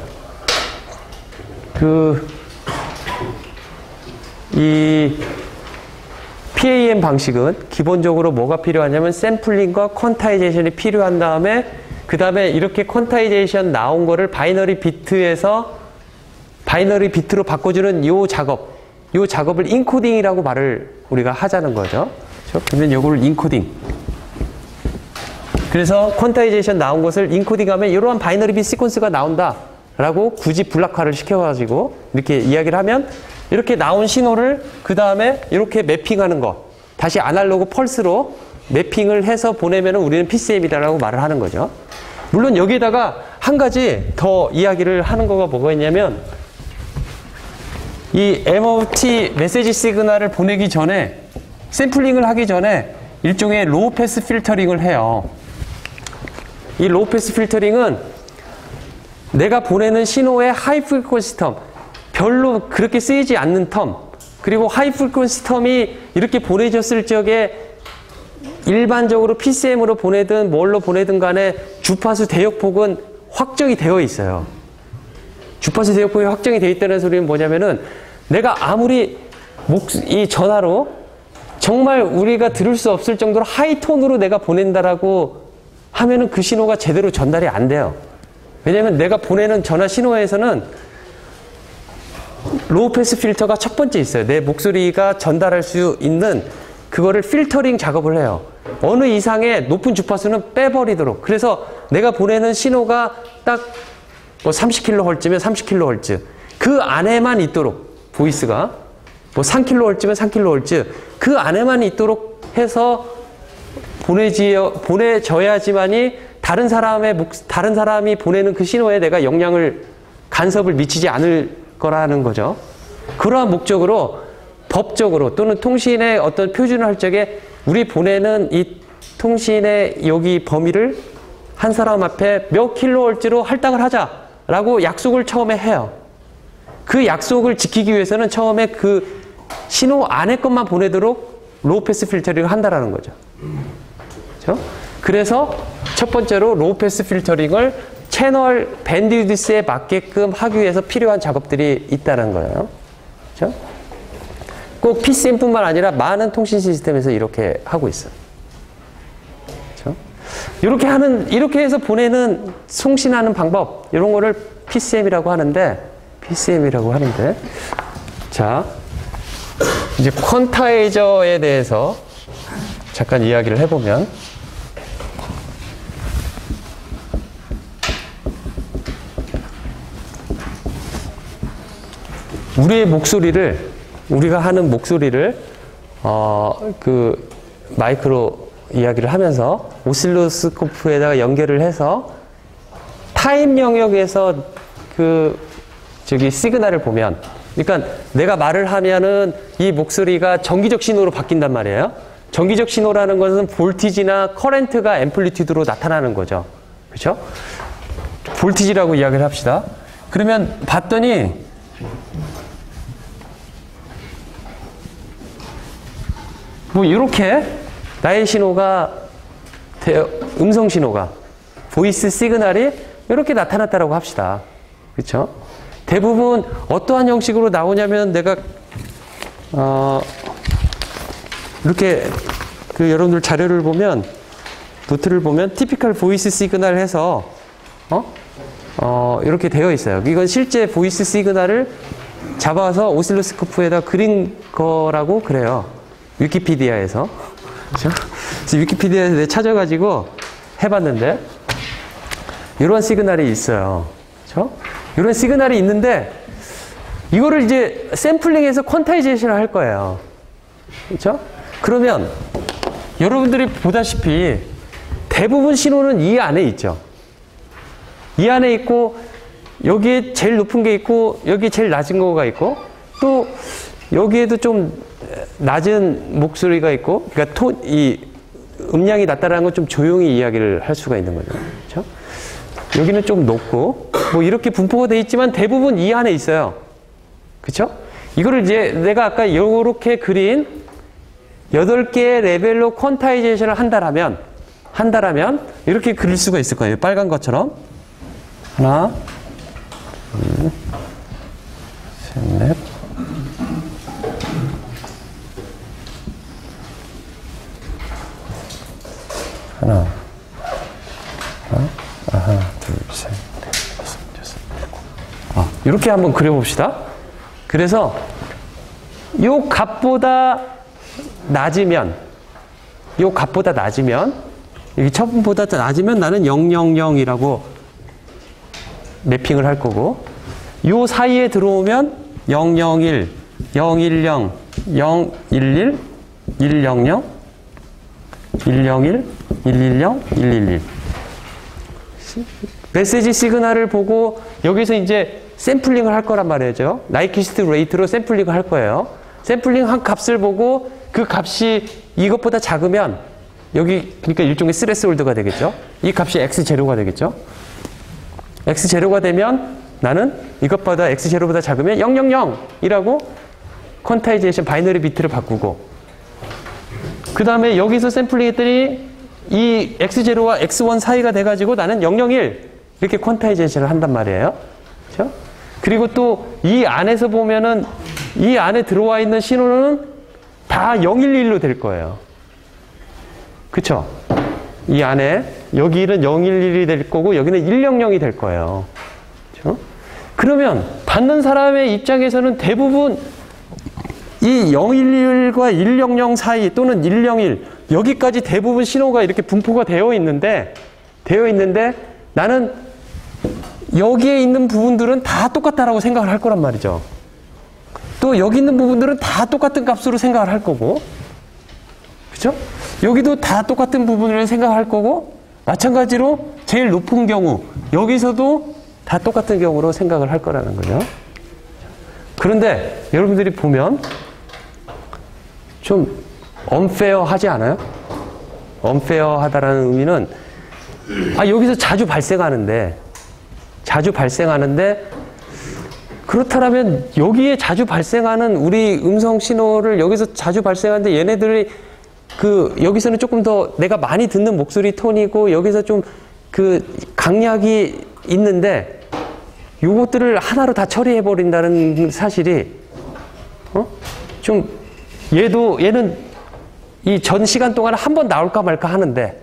이 PAM 방식은 기본적으로 뭐가 필요하냐면 샘플링과 퀀타이제이션이 필요한 다음에 그 다음에 이렇게 퀀타이제이션 나온 거를 바이너리 비트에서 바이너리 비트로 바꿔주는 요 작업을 인코딩이라고 말을 우리가 하자는 거죠. 그렇죠? 그러면 요거를 인코딩. 그래서 퀀타이제이션 나온 것을 인코딩하면 이러한 바이너리 빗 시퀀스가 나온다라고 굳이 블락화를 시켜가지고 이렇게 이야기를 하면 이렇게 나온 신호를 그 다음에 이렇게 매핑하는 거 다시 아날로그 펄스로 매핑을 해서 보내면 우리는 PCM이다라고 말을 하는 거죠. 물론 여기에다가 한 가지 더 이야기를 하는 거가 뭐가 있냐면 이 MOT 메시지 시그널을 보내기 전에 샘플링을 하기 전에 일종의 로우 패스 필터링을 해요. 이 로우 패스 필터링은 내가 보내는 신호의 하이 프리퀀시 텀 별로 그렇게 쓰이지 않는 텀 그리고 하이 프리퀀시 텀이 이렇게 보내졌을 적에 일반적으로 PCM으로 보내든 뭘로 보내든 간에 주파수 대역폭은 확정이 되어 있어요. 주파수 대역폭이 확정이 되어 있다는 소리는 뭐냐면은 내가 아무리 이 전화로 정말 우리가 들을 수 없을 정도로 하이톤으로 내가 보낸다라고 하면은 그 신호가 제대로 전달이 안 돼요. 왜냐면 내가 보내는 전화 신호에서는 로우 패스 필터가 첫 번째 있어요. 내 목소리가 전달할 수 있는 그거를 필터링 작업을 해요. 어느 이상의 높은 주파수는 빼버리도록. 그래서 내가 보내는 신호가 딱 뭐 30kHz면 30kHz. 그 안에만 있도록, 보이스가. 뭐 3kHz면 3kHz. 그 안에만 있도록 해서 보내져야지만이 다른 사람이 보내는 그 신호에 내가 간섭을 미치지 않을 거라는 거죠. 그러한 목적으로 법적으로 또는 통신의 어떤 표준을 할 적에 우리 보내는 이 통신의 여기 범위를 한 사람 앞에 몇 킬로헤르츠로 할당을 하자라고 약속을 처음에 해요. 그 약속을 지키기 위해서는 처음에 그 신호 안에 것만 보내도록 로우 패스 필터링을 한다라는 거죠. 그렇죠? 그래서 첫 번째로 로우 패스 필터링을 채널 밴드위드스에 맞게끔 하기 위해서 필요한 작업들이 있다는 거예요. 그렇죠? 꼭 PCM뿐만 아니라 많은 통신 시스템에서 이렇게 하고 있어요. 그렇죠? 이렇게 해서 보내는 송신하는 방법, 이런 거를 PCM이라고 하는데, 자, 이제 퀀타이저에 대해서 잠깐 이야기를 해보면, 우리가 하는 목소리를, 그 마이크로 이야기를 하면서 오실로스코프에다가 연결을 해서 타임 영역에서 시그널을 보면, 그러니까 내가 말을 하면은 이 목소리가 정기적 신호로 바뀐단 말이에요. 정기적 신호라는 것은 볼티지나 커렌트가 앰플리튜드로 나타나는 거죠. 그렇죠? 볼티지라고 이야기를 합시다. 그러면 봤더니 뭐 이렇게 나의 신호가 음성 신호가 보이스 시그널이 이렇게 나타났다라고 합시다. 그렇죠? 대부분 어떠한 형식으로 나오냐면 내가 이렇게 여러분들 자료를 보면 노트를 보면 티피컬 보이스 시그널 해서 이렇게 되어 있어요. 이건 실제 보이스 시그널을 잡아서 오실로스코프에다 그린 거라고 그래요. 위키피디아에서. 그렇죠? 그래서 위키피디아에서 내가 찾아가지고 해봤는데 이런 시그널이 있어요. 그렇죠? 이런 시그널이 있는데 이거를 이제 샘플링해서 퀀타이제이션을 할 거예요. 그렇죠? 그러면 여러분들이 보다시피 대부분 신호는 이 안에 있죠. 이 안에 있고 여기에 제일 높은 게 있고 여기 제일 낮은 거가 있고 또 여기에도 좀 낮은 목소리가 있고, 그러니까 이 음량이 낮다라는 건 좀 조용히 이야기를 할 수가 있는 거죠. 그렇죠? 여기는 좀 높고, 뭐 이렇게 분포가 되어 있지만 대부분 이 안에 있어요. 그렇죠? 이거를 이제 내가 아까 이렇게 그린 8개의 레벨로 퀀타이제이션을 한다라면 이렇게 그릴 수가 있을 거예요. 빨간 것처럼. 하나, 둘, 셋, 넷. 하나, 둘, 셋, 넷, 다섯, 여섯, 일곱. 이렇게 한번 그려봅시다. 그래서 요 값보다 낮으면, 여기 처음보다 낮으면 나는 000이라고 매핑을 할 거고, 요 사이에 들어오면 001, 010, 011, 100, 101, 110, 111. 메시지 시그널을 보고 여기서 이제 샘플링을 할 거란 말이죠. 나이키스트 레이트로 샘플링을 할 거예요. 샘플링 한 값을 보고 그 값이 이것보다 작으면 여기 그러니까 일종의 스레스홀드가 되겠죠. 이 값이 X0가 되겠죠. X0가 되면 나는 이것보다 X0보다 작으면 000이라고 퀀타이제이션 바이너리 비트를 바꾸고, 그 다음에 여기서 샘플링 했더니 이 X0와 X1 사이가 돼가지고 나는 001 이렇게 퀀타이제이션을 한단 말이에요. 그렇죠? 그리고 또 이 안에서 보면은 이 안에 들어와 있는 신호는 다 011로 될 거예요. 그쵸? 이 안에 여기는 011이 될 거고 여기는 100이 될 거예요. 그쵸? 그러면 받는 사람의 입장에서는 대부분 이 011과 100 사이 또는 101 여기까지 대부분 신호가 이렇게 분포가 되어 있는데 나는 여기에 있는 부분들은 다 똑같다라고 생각을 할 거란 말이죠. 또 여기 있는 부분들은 다 똑같은 값으로 생각을 할 거고, 그죠? 여기도 다 똑같은 부분을 생각할 거고, 마찬가지로 제일 높은 경우 여기서도 다 똑같은 경우로 생각을 할 거라는 거죠. 그런데 여러분들이 보면 좀 unfair하지 않아요? unfair하다라는 의미는 여기서 자주 발생하는데 그렇다면 여기에 자주 발생하는 우리 음성 신호를 여기서 자주 발생하는데 얘네들이 여기서는 조금 더 내가 많이 듣는 목소리 톤이고 여기서 좀 강약이 있는데 요것들을 하나로 다 처리해 버린다는 사실이 좀 얘는 이 전 시간 동안 한 번 나올까 말까 하는데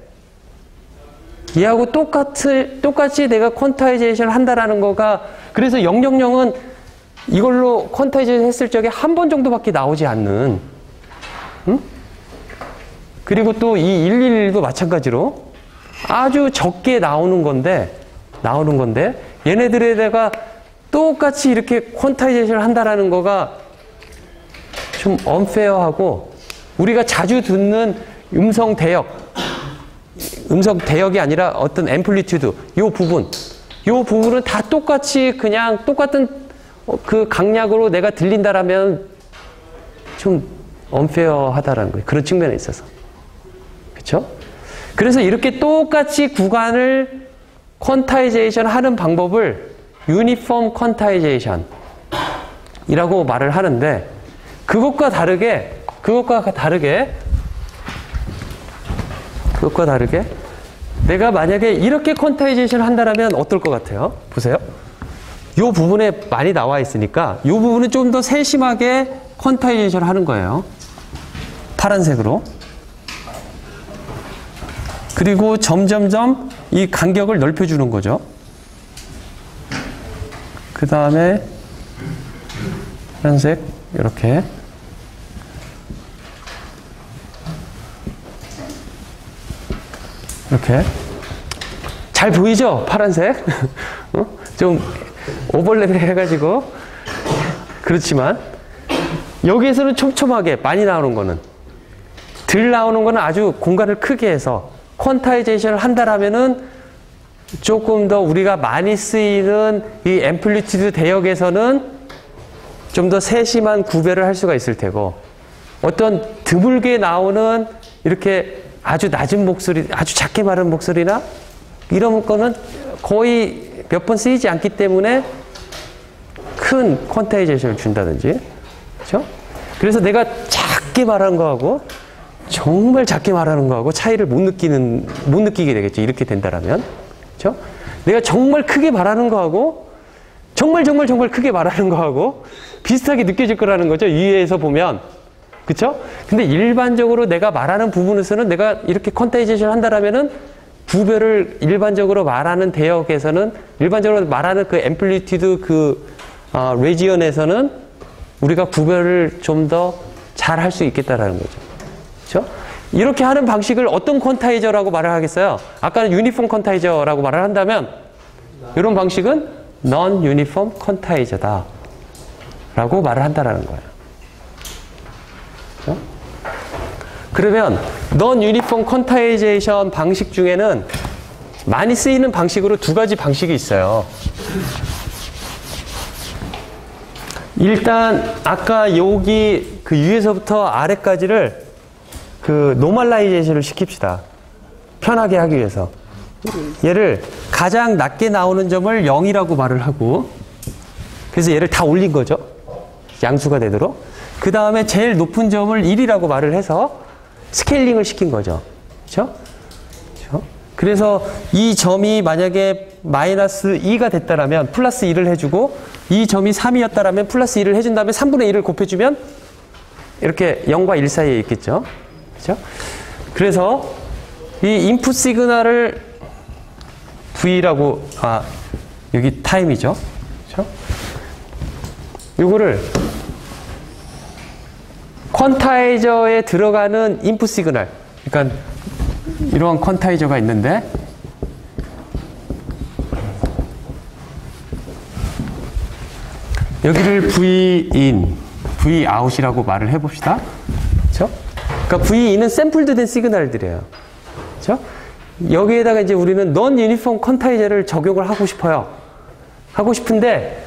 얘하고 똑같이 내가 퀀타이제이션을 한다라는 거가 그래서 000은 이걸로 퀀타이제이션 했을 적에 한 번 정도밖에 나오지 않는 그리고 또 이 111도 마찬가지로 아주 적게 나오는 건데 얘네들에다가 똑같이 이렇게 퀀타이제이션을 한다라는 거가 좀 unfair하고 우리가 자주 듣는 음성 대역이 아니라 어떤 앰플리튜드 요 부분은 다 똑같이 그냥 똑같은 강약으로 내가 들린다라면 좀 unfair하다라는 거예요. 그런 측면에 있어서. 그렇죠? 그래서 이렇게 똑같이 구간을 퀀타이제이션 하는 방법을 유니폼 퀀타이제이션 이라고 말을 하는데 그것과 다르게 내가 만약에 이렇게 퀀타이제이션 한다라면 어떨 것 같아요? 보세요. 이 부분에 많이 나와 있으니까 이 부분은 좀 더 세심하게 퀀타이제이션 하는 거예요. 파란색으로. 그리고 점점점 이 간격을 넓혀주는 거죠. 그 다음에 파란색 이렇게 잘 보이죠? 파란색 좀 오버랩 해가지고 그렇지만 여기에서는 촘촘하게 많이 나오는 거는 덜 나오는 거는 아주 공간을 크게 해서 퀀타이제이션을 한다라면은 조금 더 우리가 많이 쓰이는 이 앰플리튜드 대역에서는 좀 더 세심한 구별을 할 수가 있을 테고 어떤 드물게 나오는 이렇게 아주 낮은 목소리, 아주 작게 말하는 목소리나 이런 거는 거의 몇 번 쓰이지 않기 때문에 큰 퀀타이제이션을 준다든지 그렇죠? 그래서 내가 작게 말하는 거하고 정말 작게 말하는 거하고 차이를 못 느끼게 되겠죠. 이렇게 된다라면. 그렇죠? 내가 정말 크게 말하는 거하고 정말 크게 말하는 거하고 비슷하게 느껴질 거라는 거죠. 위에서 보면. 그렇죠? 근데 일반적으로 내가 말하는 부분에서는 내가 이렇게 퀀타이제이션 한다라면은 구별을 일반적으로 말하는 대역에서는 일반적으로 말하는 그 앰플리튜드 레지언에서는 우리가 구별을 좀 더 잘 할 수 있겠다라는 거죠. 그렇죠? 이렇게 하는 방식을 어떤 퀀타이저라고 말을 하겠어요? 아까는 유니폼 퀀타이저라고 말을 한다면 이런 방식은 non uniform 퀀타이저다 라고 말을 한다라는 거예요. 그렇죠? 그러면 non uniform 퀀타이제이션 방식 중에는 많이 쓰이는 방식으로 두 가지 방식이 있어요. 일단 아까 여기 위에서부터 아래까지를 노멀라이제이션을 시킵시다. 편하게 하기 위해서. 얘를 가장 낮게 나오는 점을 0이라고 말을 하고 그래서 얘를 다 올린 거죠. 양수가 되도록. 그 다음에 제일 높은 점을 1이라고 말을 해서 스케일링을 시킨 거죠. 그렇죠? 그래서 이 점이 만약에 마이너스 2가 됐다라면 플러스 1을 해주고 이 점이 3이었다라면 플러스 1을 해준 다음에 3분의 1을 곱해주면 이렇게 0과 1 사이에 있겠죠. 그죠? 그래서 이 인풋 시그널을 V라고, 여기 타임이죠. 그죠? 요거를 퀀타이저에 들어가는 인풋 시그널. 그러니까 이러한 퀀타이저가 있는데 여기를 Vin, Vout이라고 말을 해봅시다. 그렇죠? 그러니까 Vin은 샘플드 된 시그널들이에요. 그렇죠? 여기에다가 이제 우리는 non uniform 퀀타이저를 적용을 하고 싶어요. 하고 싶은데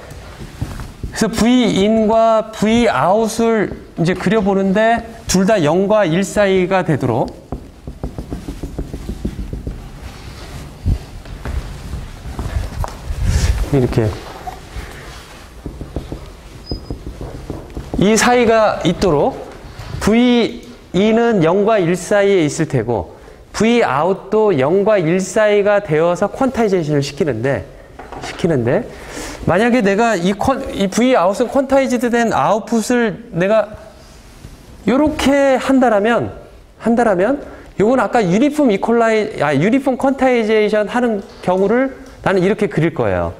그래서 Vin과 Vout을 이제 그려보는데 둘 다 0과 1 사이가 되도록 이렇게 이 사이가 있도록 Vin은 0과 1 사이에 있을 테고 Vout도 0과 1 사이가 되어서 퀀타이제이션을 시키는데 만약에 내가 이 Vout은 퀀타이즈드 된 아웃풋을 내가 요렇게 한다라면 요건 아까 유니폼 퀀타이제이션 하는 경우를 나는 이렇게 그릴 거예요.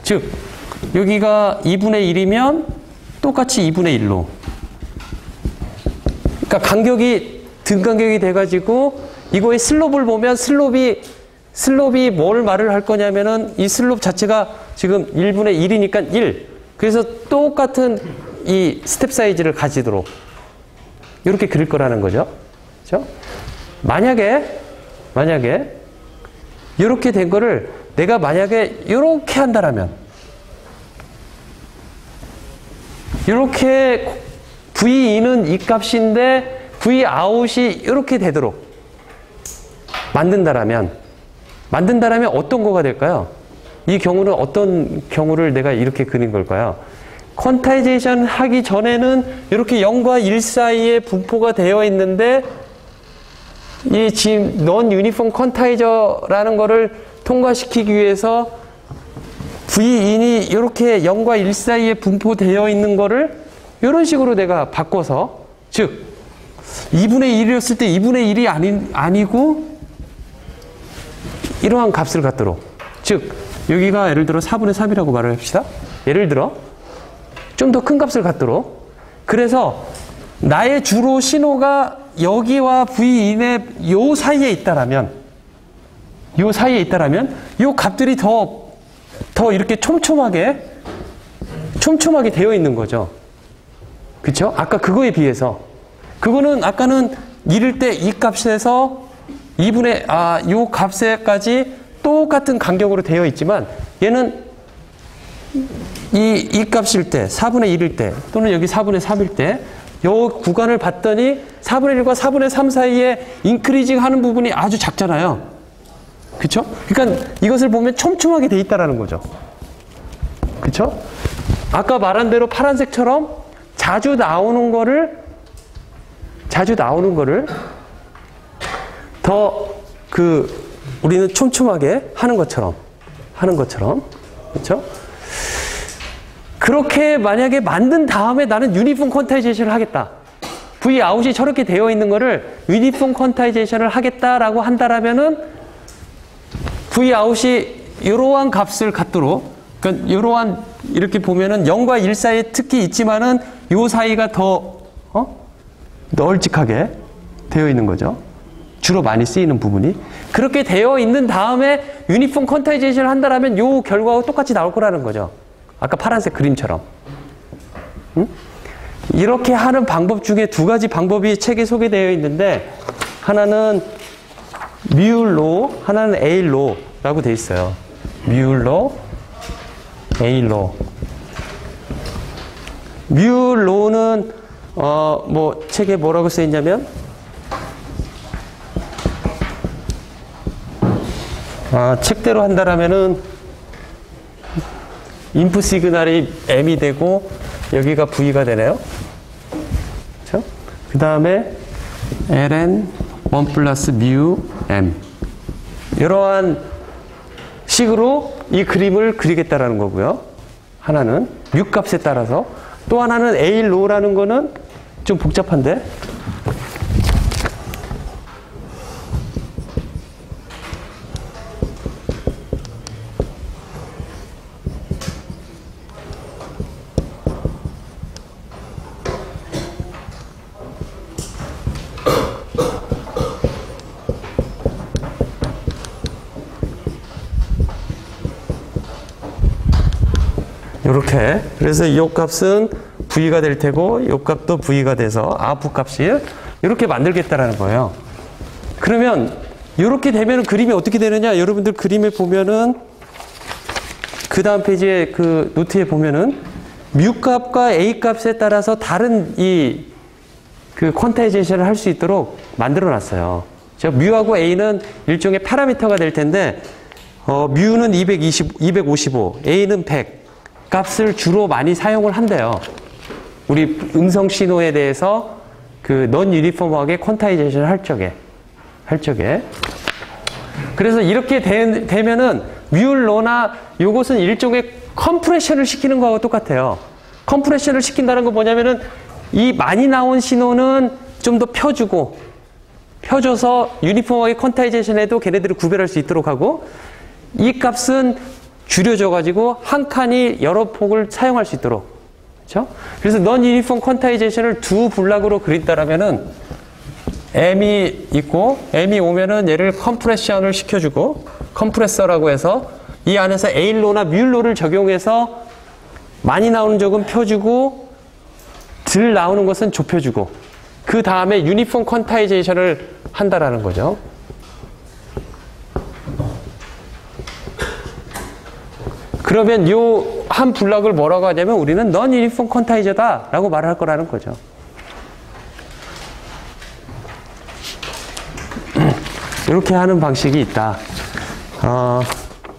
즉 여기가 2분의 1이면 똑같이 2분의 1로 그러니까 간격이 등 간격이 돼가지고 이거의 슬롭을 보면 슬롭이 뭘 말을 할 거냐면은 이 슬롭 자체가 지금 1분의 1이니까 1 그래서 똑같은 이 스텝 사이즈를 가지도록 이렇게 그릴 거라는 거죠. 그렇죠? 만약에 이렇게 된 거를 내가 만약에 이렇게 한다라면 이렇게 Vin은 이 값인데 Vout이 이렇게 되도록 만든다라면 어떤 거가 될까요? 이 경우는 어떤 경우를 내가 이렇게 그린 걸까요? 퀀타이제이션 하기 전에는 이렇게 0과 1 사이에 분포가 되어 있는데 이 지금 non uniform 퀀타이저라는 거를 통과시키기 위해서 Vin이 이렇게 0과 1 사이에 분포되어 있는 거를 이런 식으로 내가 바꿔서 즉 2분의 1이었을 때 2분의 1이 아니고 이러한 값을 갖도록 즉 여기가 예를 들어 4분의 3이라고 말을 합시다. 예를 들어 좀 더 큰 값을 갖도록 그래서 나의 주로 신호가 여기와 Vin의 요 사이에 있다라면 요 값들이 더 이렇게 촘촘하게 되어 있는 거죠. 그쵸? 아까 그거에 비해서 그거는 아까는 1일 때 이 값에서 2분의 요 값에까지 똑같은 간격으로 되어 있지만 얘는 이 값일 때 4분의 1일 때 또는 여기 4분의 3일 때 요 구간을 봤더니 4분의 1과 4분의 3 사이에 인크리징 하는 부분이 아주 작잖아요. 그쵸? 그러니까 이것을 보면 촘촘하게 돼 있다라는 거죠. 그쵸? 아까 말한 대로 파란색처럼 자주 나오는 거를 더 우리는 촘촘하게 하는 것처럼 그렇죠? 그렇게 만약에 만든 다음에 나는 유니폼 퀀타이제이션을 하겠다. Vout이 저렇게 되어 있는 거를 유니폼 퀀타이제이션을 하겠다라고 한다라면은 Vout이 이러한 값을 갖도록 그러니까 이러한 이렇게 보면은 0과 1 사이에 특히 있지만은 요 사이가 더 널찍하게 되어 있는 거죠. 주로 많이 쓰이는 부분이 그렇게 되어 있는 다음에 유니폼 퀀타이제이션을 한다라면 요 결과하고 똑같이 나올 거라는 거죠. 아까 파란색 그림처럼. 응? 이렇게 하는 방법 중에 두 가지 방법이 책에 소개되어 있는데 하나는 뮬로, 하나는 에일로라고 되어 있어요. 뮬로, 에일로. 뮬로는 책에 뭐라고 써 있냐면 책대로 한다라면은 인풋 시그널이 M이 되고 여기가 V가 되네요. 그렇죠? 그 다음에 ln 1 플러스 mu M 이러한 식으로 이 그림을 그리겠다라는 거고요. 하나는 뮤 값에 따라서 또 하나는 A 로라는 거는 좀 복잡한데? 이렇게. 그래서 이 값은 V가 될 테고, 이 값도 V가 돼서 V값이 이렇게 만들겠다라는 거예요. 그러면 이렇게 되면 그림이 어떻게 되느냐? 여러분들 그림에 보면은 그 다음 페이지에 그 노트에 보면은 뮤 값과 A 값에 따라서 다른 그 퀀타이제이션을 할 수 있도록 만들어 놨어요. 즉 뮤하고 A는 일종의 파라미터가 될 텐데 뮤는 255, A는 100 값을 주로 많이 사용을 한대요. 우리 음성 신호에 대해서 그 넌 유니폼하게 퀀타이제이션을 할 적에. 그래서 이렇게 되면은 뮤로나 요것은 일종의 컴프레션을 시키는 거하고 똑같아요. 컴프레션을 시킨다는 건 뭐냐면은 이 많이 나온 신호는 좀 더 펴줘서 유니폼하게 퀀타이제이션 해도 걔네들을 구별할 수 있도록 하고, 이 값은 줄여져 가지고 한 칸이 여러 폭을 사용할 수 있도록. 그렇죠? 그래서 넌 유니폼 퀀타이제이션을 두 블락으로 그린다라면은 M이 있고 M이 오면은 얘를 컴프레션을 시켜주고, 컴프레서라고 해서 이 안에서 A로나 뮤로를 적용해서 많이 나오는 적은 펴주고 덜 나오는 것은 좁혀주고, 그 다음에 유니폼 퀀타이제이션을 한다라는 거죠. 그러면 요 한 블럭을 뭐라고 하냐면 우리는 넌 유니폼 퀀타이저다 라고 말을 할 거라는 거죠. 이렇게 하는 방식이 있다.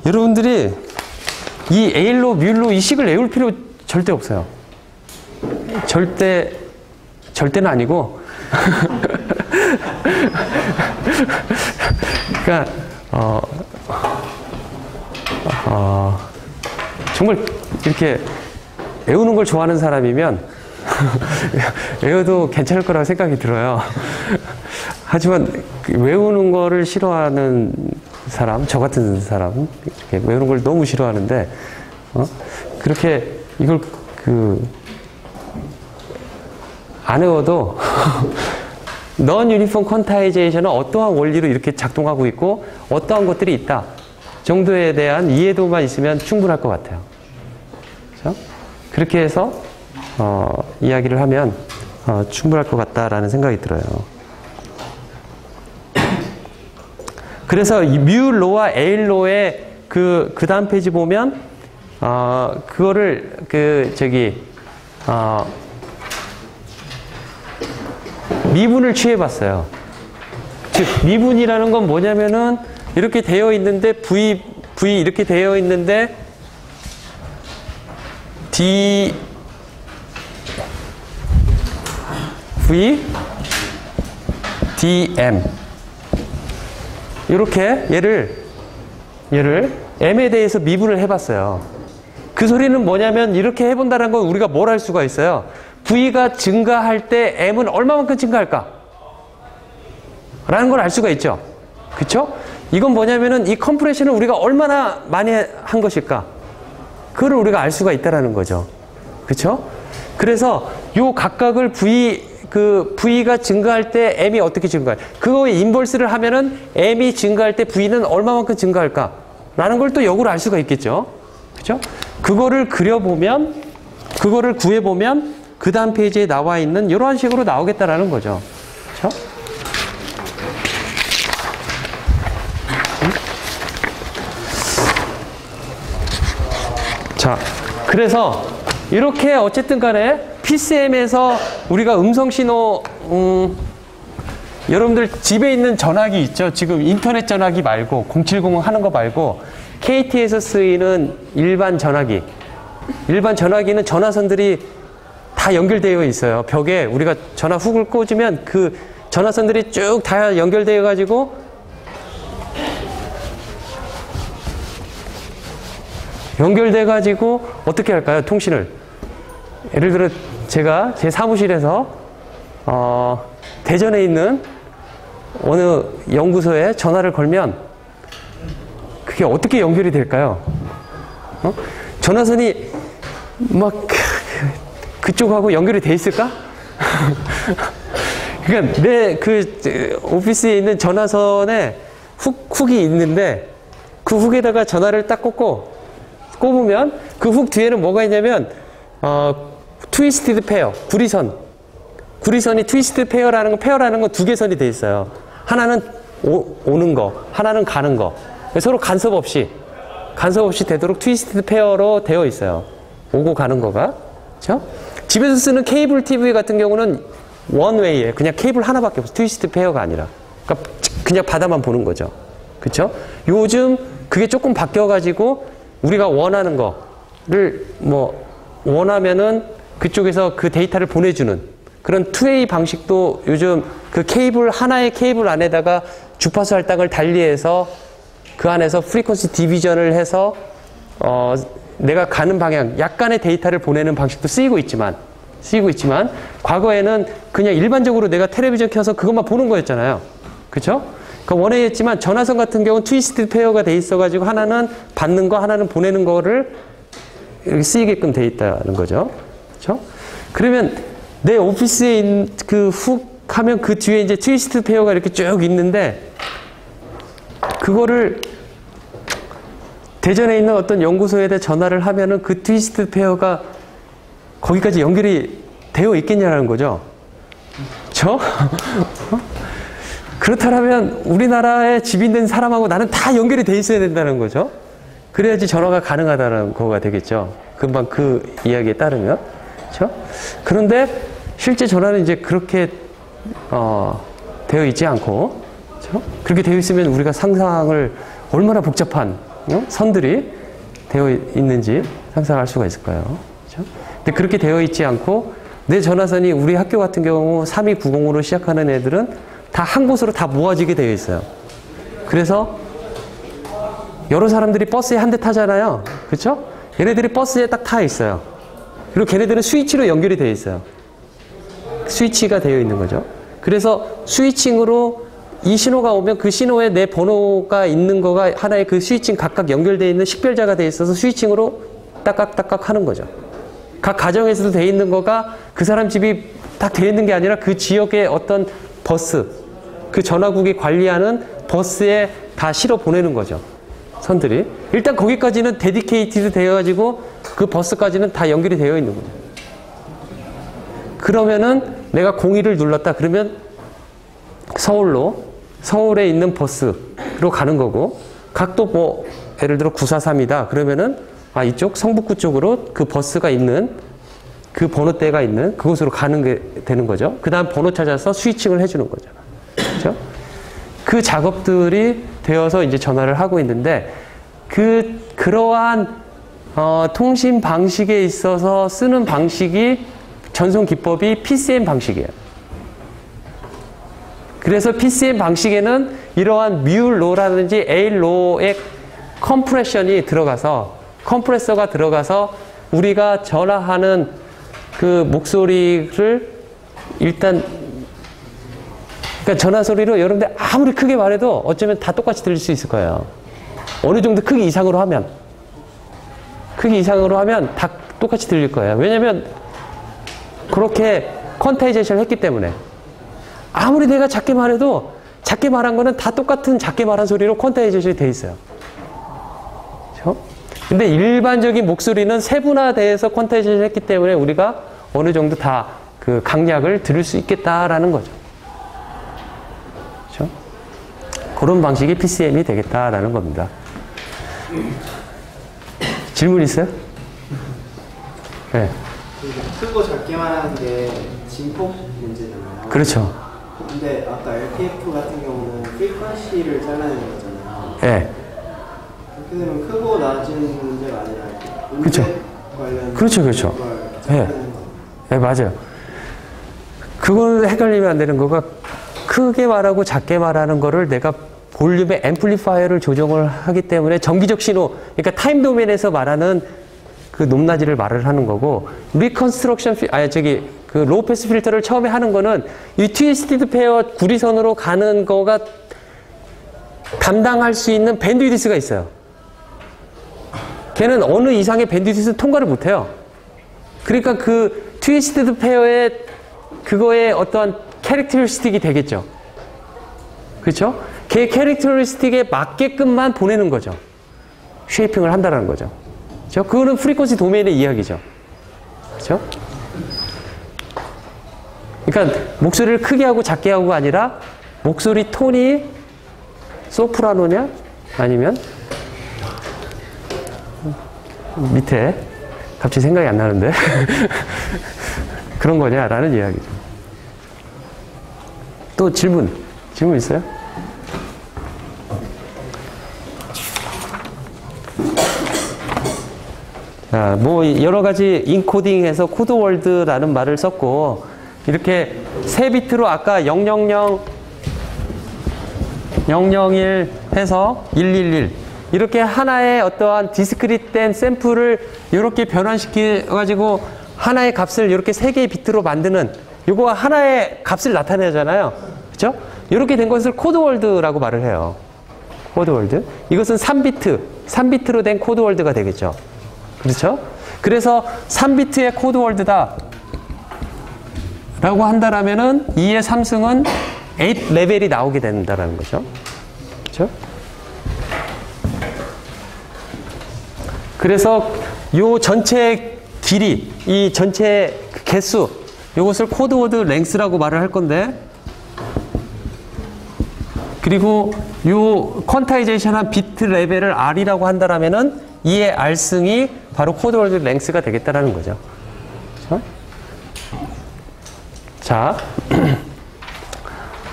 여러분들이 이 A로 뮤로 이 식을 외울 필요 절대 없어요. 절대는 아니고 그러니까 정말 이렇게 외우는 걸 좋아하는 사람이면 외워도 괜찮을 거라고 생각이 들어요. 하지만 외우는 거를 싫어하는 사람, 저 같은 사람, 이렇게 외우는 걸 너무 싫어하는데 그렇게 이걸 안 외워도 넌 유니폼 퀀타이제이션은 어떠한 원리로 이렇게 작동하고 있고 어떠한 것들이 있다 정도에 대한 이해도만 있으면 충분할 것 같아요. 그렇죠? 그렇게 해서 이야기를 하면 충분할 것 같다라는 생각이 들어요. 그래서 이 뮤로와 A로의 그 다음 페이지 보면 그거를 미분을 취해봤어요. 즉 미분이라는 건 뭐냐면은 이렇게 되어 있는데 V 이렇게 되어 있는데 D V DM 이렇게 얘를 M에 대해서 미분을 해봤어요. 그 소리는 뭐냐면 이렇게 해본다는 건 우리가 뭘 할 수가 있어요. V가 증가할 때 M은 얼마만큼 증가할까? 라는 걸 알 수가 있죠. 그쵸? 이건 뭐냐면은 이 컴프레션을 우리가 얼마나 많이 한 것일까? 그걸 우리가 알 수가 있다라는 거죠. 그쵸? 그래서 요 각각을 V가 증가할 때 M이 어떻게 증가해? 그거에 인버스를 하면은 M이 증가할 때 V는 얼마만큼 증가할까? 라는 걸 또 역으로 알 수가 있겠죠. 그쵸? 그거를 그거를 구해보면 그 다음 페이지에 나와 있는 이러한 식으로 나오겠다라는 거죠. 그쵸? 자, 그래서 이렇게 어쨌든 간에 PCM에서 우리가 음성신호, 여러분들 집에 있는 전화기 있죠? 지금 인터넷 전화기 말고 070 하는 거 말고 KT에서 쓰이는 일반 전화기. 일반 전화기는 전화선들이 다 연결되어 있어요. 벽에 우리가 전화 훅을 꽂으면 그 전화선들이 쭉 다 연결되어 가지고 어떻게 할까요? 통신을. 예를 들어 제가 제 사무실에서 대전에 있는 어느 연구소에 전화를 걸면 그게 어떻게 연결이 될까요? 전화선이 막 그쪽하고 연결이 돼 있을까? 그러니까 내 그 오피스에 있는 전화선에 훅이 있는데 그 훅에다가 전화를 딱 꼽으면 그 훅 뒤에는 뭐가 있냐면 트위스티드 페어, 구리선이 트위스티드 페어라는 건 두 개 선이 돼 있어요. 하나는 오는 거, 하나는 가는 거. 서로 간섭 없이 되도록 트위스티드 페어로 되어 있어요. 오고 가는 거가. 그렇죠? 집에서 쓰는 케이블 TV 같은 경우는 원웨이에 그냥 케이블 하나밖에 없어. 트위스티드 페어가 아니라. 그러니까 그냥 바다만 보는 거죠. 그렇죠? 요즘 그게 조금 바뀌어가지고 우리가 원하는 거를 원하면은 그쪽에서 그 데이터를 보내주는 그런 투웨이 방식도 요즘 그 하나의 케이블 안에다가 주파수 할당을 달리해서 그 안에서 프리퀀시 디비전을 해서 내가 가는 방향, 약간의 데이터를 보내는 방식도 쓰이고 있지만 과거에는 그냥 일반적으로 내가 텔레비전 켜서 그것만 보는 거였잖아요. 그렇죠? 그 원웨이였지만 전화선 같은 경우는 트위스티드 페어가 돼 있어가지고 하나는 받는 거, 하나는 보내는 거를 이렇게 쓰이게끔 돼 있다는 거죠. 그렇죠? 그러면 내 오피스에 있는 훅 하면 그 뒤에 이제 트위스티드 페어가 이렇게 쭉 있는데 그거를 대전에 있는 어떤 연구소에다 전화를 하면은 그 트위스티드 페어가 거기까지 연결이 되어 있겠냐는 거죠. 그렇죠? 그렇다면 우리나라에 집인된 사람하고 나는 다 연결이 돼 있어야 된다는 거죠. 그래야지 전화가 가능하다는 거가 되겠죠. 금방 그 이야기에 따르면. 그렇죠? 그런데 실제 전화는 이제 그렇게 되어 있지 않고, 그렇죠? 그렇게 되어 있으면 우리가 상상을 얼마나 복잡한 선들이 되어 있는지 상상할 수가 있을까요? 그렇죠? 근데 그렇게 되어 있지 않고 내 전화선이 우리 학교 같은 경우 3290으로 시작하는 애들은 다 한 곳으로 다 모아지게 되어 있어요. 그래서 여러 사람들이 버스에 한 대 타잖아요. 그렇죠? 얘네들이 버스에 딱 타 있어요. 그리고 걔네들은 스위치로 연결이 되어 있어요. 스위치가 되어 있는 거죠. 그래서 스위칭으로 이 신호가 오면 그 신호에 내 번호가 있는 거가 하나의 그 스위칭 각각 연결되어 있는 식별자가 되어 있어서 스위칭으로 딱깍딱깍 하는 거죠. 각 가정에서도 되어 있는 거가 그 사람 집이 딱 되어 있는 게 아니라 그 지역의 어떤 버스, 그 전화국이 관리하는 버스에 다 실어 보내는 거죠. 선들이. 일단 거기까지는 데디케이티드 되어가지고 그 버스까지는 다 연결이 되어 있는 거죠. 그러면은 내가 02를 눌렀다 그러면 서울에 있는 버스로 가는 거고, 각도 예를 들어 943이다 그러면은 이쪽 성북구 쪽으로 그 버스가 있는 그 번호대가 있는 그곳으로 가는 게 되는 거죠. 그 다음 번호 찾아서 스위칭을 해주는 거죠. 그렇죠? 그 작업들이 되어서 이제 전화를 하고 있는데 그러한 통신 방식에 있어서 쓰는 방식이 전송 기법이 PCM 방식이에요. 그래서 PCM 방식에는 이러한 뮤로라든지 에일로의 컴프레서가 들어가서 우리가 전화하는 그 목소리를 일단 그러니까 전화 소리로 여러분들 아무리 크게 말해도 어쩌면 다 똑같이 들릴 수 있을 거예요. 어느 정도 크기 이상으로 하면 다 똑같이 들릴 거예요. 왜냐면 그렇게 퀀타이제이션을 했기 때문에. 아무리 내가 작게 말해도 작게 말한 거는 다 똑같은 작게 말한 소리로 퀀타이제이션이 돼 있어요. 그렇죠? 근데 일반적인 목소리는 세분화돼서 퀀타이제이션을 했기 때문에 우리가 어느 정도 다 그 강약을 들을 수 있겠다라는 거죠. 그렇죠? 그런 방식이 PCM이 되겠다라는 겁니다. 질문 있어요? 네. 크고 작게 말하는 게 진폭 문제잖아요. 그렇죠. 근데 아까 LPF 같은 경우는 프리퀀시를 잘라내는 거잖아요. 네. 그렇게 되면 크고 낮은 문제가 아니라 그렇죠. 관련 그렇죠. 네. 네, 맞아요. 그걸 헷갈리면 안 되는 거가 크게 말하고 작게 말하는 거를 내가 볼륨의 앰플리파이어를 조정을 하기 때문에 정기적 신호, 그러니까 타임 도메인에서 말하는 그 높낮이를 말을 하는 거고, 리컨스트럭션, 그 로우 패스 필터를 처음에 하는 거는 이 트위스티드 페어 구리선으로 가는 거가 담당할 수 있는 밴드위드스가 있어요. 걔는 어느 이상의 밴드위드스 통과를 못해요. 그러니까 그 트위스티드 페어의 그거의 어떠한 캐릭터리스틱이 되겠죠. 그렇죠? 걔 캐릭터리스틱에 맞게끔만 보내는 거죠. 쉐이핑을 한다는 거죠. 그렇죠? 그거는 프리퀀시 도메인의 이야기죠. 그렇죠? 그러니까 목소리를 크게 하고 작게 하고가 아니라 목소리 톤이 소프라노냐 아니면 밑에 갑자기 생각이 안 나는데 그런 거냐라는 이야기죠. 또 질문 있어요? 자, 뭐 여러 가지 인코딩해서 코드월드라는 말을 썼고 이렇게 세 비트로 아까 000 001 해서 111 이렇게 하나의 어떠한 디스크릿된 샘플을 이렇게 변환시켜 가지고 하나의 값을 이렇게 세 개의 비트로 만드는 이거 하나의 값을 나타내잖아요. 그렇죠? 이렇게 된 것을 코드월드라고 말을 해요. 코드월드. 이것은 3비트로 된 코드월드가 되겠죠. 그렇죠? 그래서 3비트의 코드월드다 라고 한다라면은 2의 3승은 8 레벨이 나오게 된다라는 거죠. 그렇죠? 그래서 요 전체 길이, 이 전체 개수, 요것을 코드워드 랭스라고 말을 할 건데, 그리고 요 퀀타이제이션한 비트 레벨을 R이라고 한다라면은 2의 R승이 바로 코드워드 랭스가 되겠다라는 거죠. 그렇죠? 자,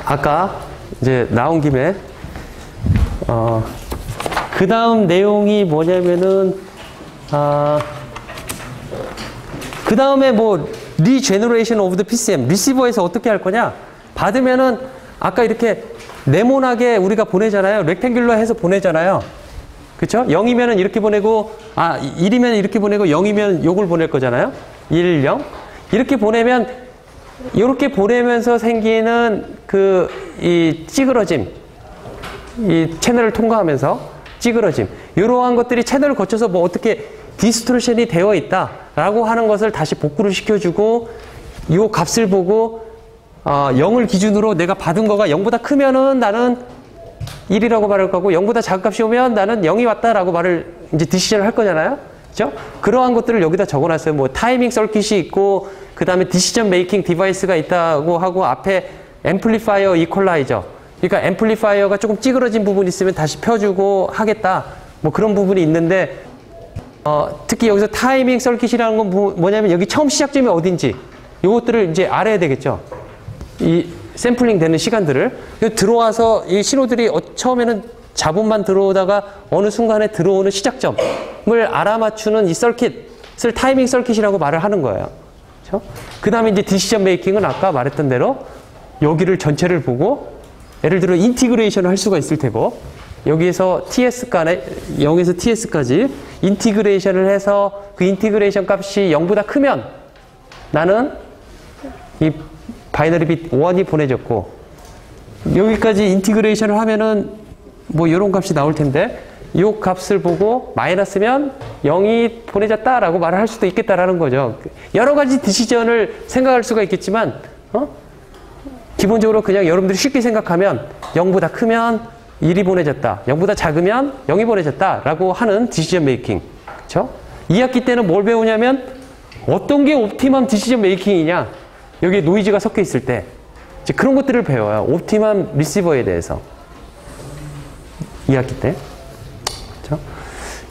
아까 이제 나온 김에 그 다음 내용이 뭐냐면은 그 다음에 뭐 리제너레이션 오브 더 PCM 리시버에서 어떻게 할 거냐? 받으면은 아까 이렇게 네모나게 우리가 보내잖아요. 렉탱귤러 해서 보내잖아요. 그렇죠? 0이면은 이렇게 보내고 1이면 이렇게 보내고 0이면 요걸 보낼 거잖아요. 1, 0 이렇게 보내면 이렇게 보내면서 생기는 이 찌그러짐, 이 채널을 통과하면서 찌그러짐, 이러한 것들이 채널을 거쳐서 뭐 어떻게 디스토션이 되어 있다라고 하는 것을 다시 복구를 시켜주고 이 값을 보고 0을 기준으로 내가 받은 거가 0보다 크면은 나는 1이라고 말할 거고 0보다 작은 값이 오면 나는 0이 왔다라고 말을 이제 디시전을 할 거잖아요. 그죠? 그러한 것들을 여기다 적어놨어요. 뭐 타이밍 서킷이 있고 그 다음에 디시전 메이킹 디바이스가 있다고 하고 앞에 앰플리파이어 이퀄라이저. 그러니까 앰플리파이어가 조금 찌그러진 부분이 있으면 다시 펴주고 하겠다. 뭐 그런 부분이 있는데 특히 여기서 타이밍 서킷이라는 건 뭐냐면 여기 처음 시작점이 어딘지 이것들을 이제 알아야 되겠죠. 이 샘플링 되는 시간들을 들어와서 이 신호들이 처음에는 자본만 들어오다가 어느 순간에 들어오는 시작점을 알아맞추는 이 서킷을 타이밍 서킷이라고 말을 하는 거예요. 그렇죠? 그 다음에 이제 디시전 메이킹은 아까 말했던 대로 여기를 전체를 보고 예를 들어 인티그레이션을 할 수가 있을 테고 여기에서 TS 간에 0에서 TS까지 인티그레이션을 해서 그 인티그레이션 값이 0보다 크면 나는 이 바이너리 빗 1이 보내졌고 여기까지 인티그레이션을 하면은 뭐 이런 값이 나올 텐데 이 값을 보고 마이너스면 0이 보내졌다라고 말을 할 수도 있겠다라는 거죠. 여러 가지 디시전을 생각할 수가 있겠지만 기본적으로 그냥 여러분들이 쉽게 생각하면 0보다 크면 1이 보내졌다. 0보다 작으면 0이 보내졌다라고 하는 디시전 메이킹. 그렇죠? 2학기 때는 뭘 배우냐면 어떤 게 옵티멈 디시전 메이킹이냐. 여기에 노이즈가 섞여 있을 때 이제 그런 것들을 배워요. 옵티멈 리시버에 대해서. 2학기 때. 그렇죠?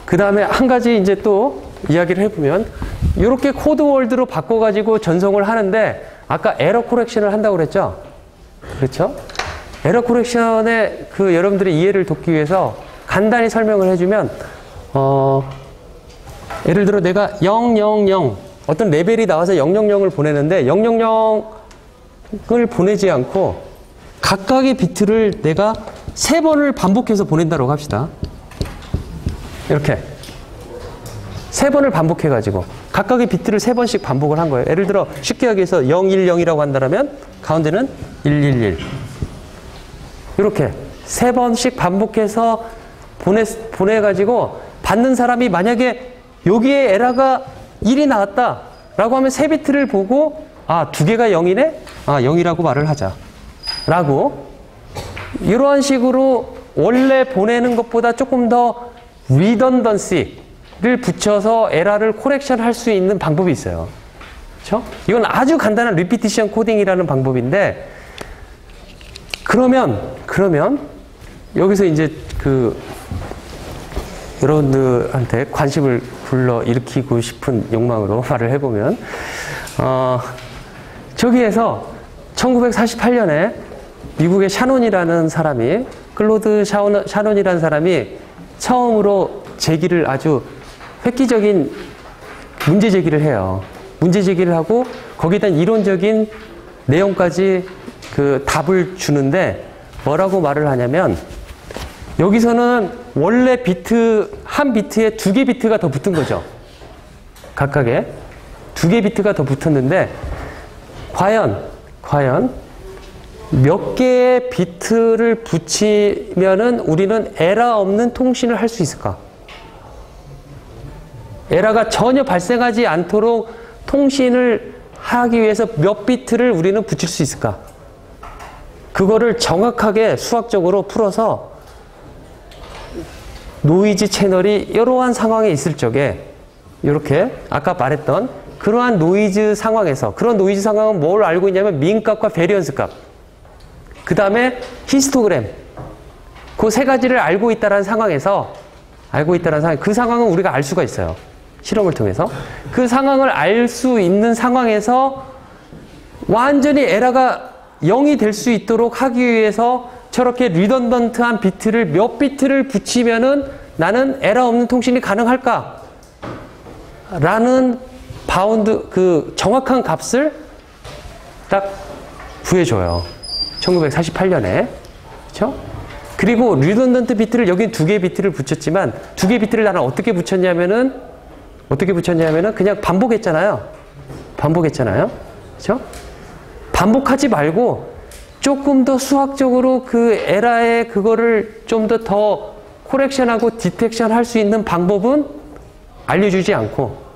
그 다음에 한 가지 이제 또 이야기를 해보면 이렇게 코드월드로 바꿔가지고 전송을 하는데 아까 에러 코렉션을 한다고 그랬죠? 그렇죠? 에러 코렉션에 여러분들의 이해를 돕기 위해서 간단히 설명을 해주면 예를 들어 내가 000 어떤 레벨이 나와서 000을 보내는데 000을 보내지 않고 각각의 비트를 내가 3번을 반복해서 보낸다고 합시다. 이렇게 3번을 반복해가지고 각각의 비트를 3번씩 반복을 한 거예요. 예를 들어 쉽게 하기 위해서 010이라고 한다면 가운데는 111 이렇게 3번씩 반복해서 보내가지고 받는 사람이 만약에 여기에 에러가 1이 나왔다 라고 하면 3비트를 보고 아 2개가 0이네? 아 0이라고 말을 하자 라고 이러한 식으로 원래 보내는 것보다 조금 더 리던던시를 붙여서 에러를 코렉션 할 수 있는 방법이 있어요. 그렇죠? 이건 아주 간단한 리피티션 코딩이라는 방법인데 그러면 여기서 이제 여러분들한테 관심을 불러일으키고 싶은 욕망으로 말을 해보면 저기에서 1948년에 미국의 샤논이라는 사람이 클로드 샤논이라는 사람이 처음으로 제기를 아주 획기적인 문제 제기를 해요. 문제 제기를 하고 거기에 대한 이론적인 내용까지 그 답을 주는데 뭐라고 말을 하냐면 여기서는 원래 비트 한 비트에 2개 비트가 더 붙은 거죠. 각각에 2개 비트가 더 붙었는데 과연 몇 개의 비트를 붙이면은 우리는 에러 없는 통신을 할 수 있을까? 에러가 전혀 발생하지 않도록 통신을 하기 위해서 몇 비트를 우리는 붙일 수 있을까? 그거를 정확하게 수학적으로 풀어서 노이즈 채널이 이러한 상황에 있을 적에 이렇게 아까 말했던 그러한 노이즈 상황에서 그런 노이즈 상황은 뭘 알고 있냐면 민값과 베리언스 값 그 다음에 히스토그램 그 3가지를 알고 있다는 상황에서 그 상황은 우리가 알 수가 있어요. 실험을 통해서 그 상황을 알 수 있는 상황에서 완전히 에러가 0이 될 수 있도록 하기 위해서 저렇게 리던던트한 비트를 몇 비트를 붙이면은 나는 에러 없는 통신이 가능할까? 라는 바운드, 그 정확한 값을 딱 구해줘요. 1948년에. 그쵸? 그리고 리던던트 비트를 여긴 2개 비트를 붙였지만 2개 비트를 나는 어떻게 붙였냐면은 그냥 반복했잖아요. 그쵸? 반복하지 말고 조금 더 수학적으로 그 에러의 그거를 좀 더 코렉션하고 디텍션 할 수 있는 방법은 알려주지 않고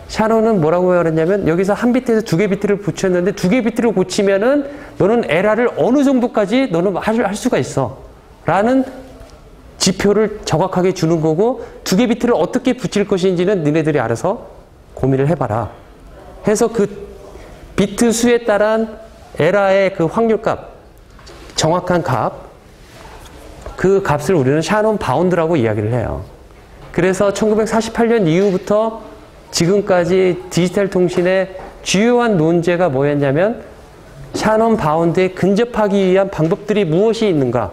샤논은 뭐라고 말했냐면 여기서 한 비트에서 2개 비트를 붙였는데 2개 비트를 고치면은 너는 에러를 어느 정도까지 너는 할 수가 있어 라는 지표를 정확하게 주는 거고 2개 비트를 어떻게 붙일 것인지는 너네들이 알아서 고민을 해봐라 해서 그 비트 수에 따른 에러의 그 확률값, 정확한 값, 그 값을 우리는 샤논 바운드라고 이야기를 해요. 그래서 1948년 이후부터 지금까지 디지털 통신의 주요한 논제가 뭐였냐면 샤논 바운드에 근접하기 위한 방법들이 무엇이 있는가?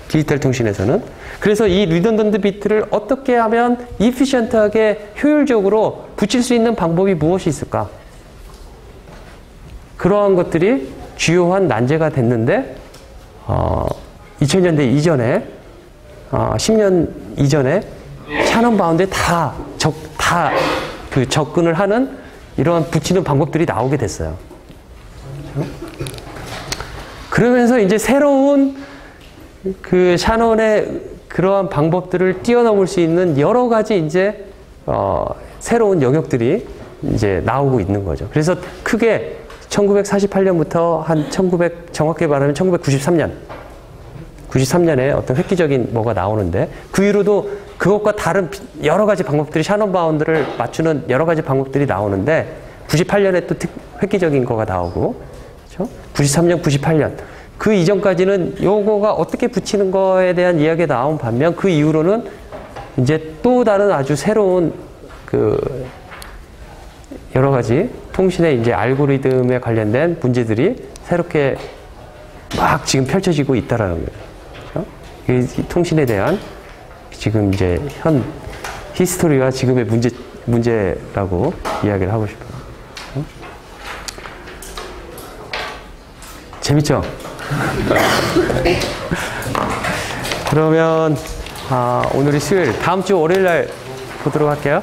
디지털 통신에서는. 그래서 이 리던던트 비트를 어떻게 하면 이피션트하게 효율적으로 붙일 수 있는 방법이 무엇이 있을까? 그러한 것들이 주요한 난제가 됐는데 2000년대 이전에 10년 이전에 샤논 바운드에 다 그 접근을 하는 이러한 붙이는 방법들이 나오게 됐어요. 그러면서 이제 새로운 그 샤논의 그러한 방법들을 뛰어넘을 수 있는 여러 가지 이제 새로운 영역들이 이제 나오고 있는 거죠. 그래서 크게 1948년부터 정확히 말하면 1993년에 어떤 획기적인 뭐가 나오는데 그 이후로도 그것과 다른 여러 가지 방법들이 샤논 바운드를 맞추는 여러 가지 방법들이 나오는데 98년에 또 획기적인 거가 나오고 그렇죠? 93년, 98년 그 이전까지는 요거가 어떻게 붙이는 거에 대한 이야기가 나온 반면 그 이후로는 이제 또 다른 아주 새로운 그 여러 가지 통신의 이제 알고리즘에 관련된 문제들이 새롭게 막 지금 펼쳐지고 있다라는 거예요. 그렇죠? 이 통신에 대한 지금 이제 현 히스토리와 지금의 문제라고 이야기를 하고 싶어요. 재밌죠? 그러면 오늘이 수요일, 다음 주 월요일 날 보도록 할게요.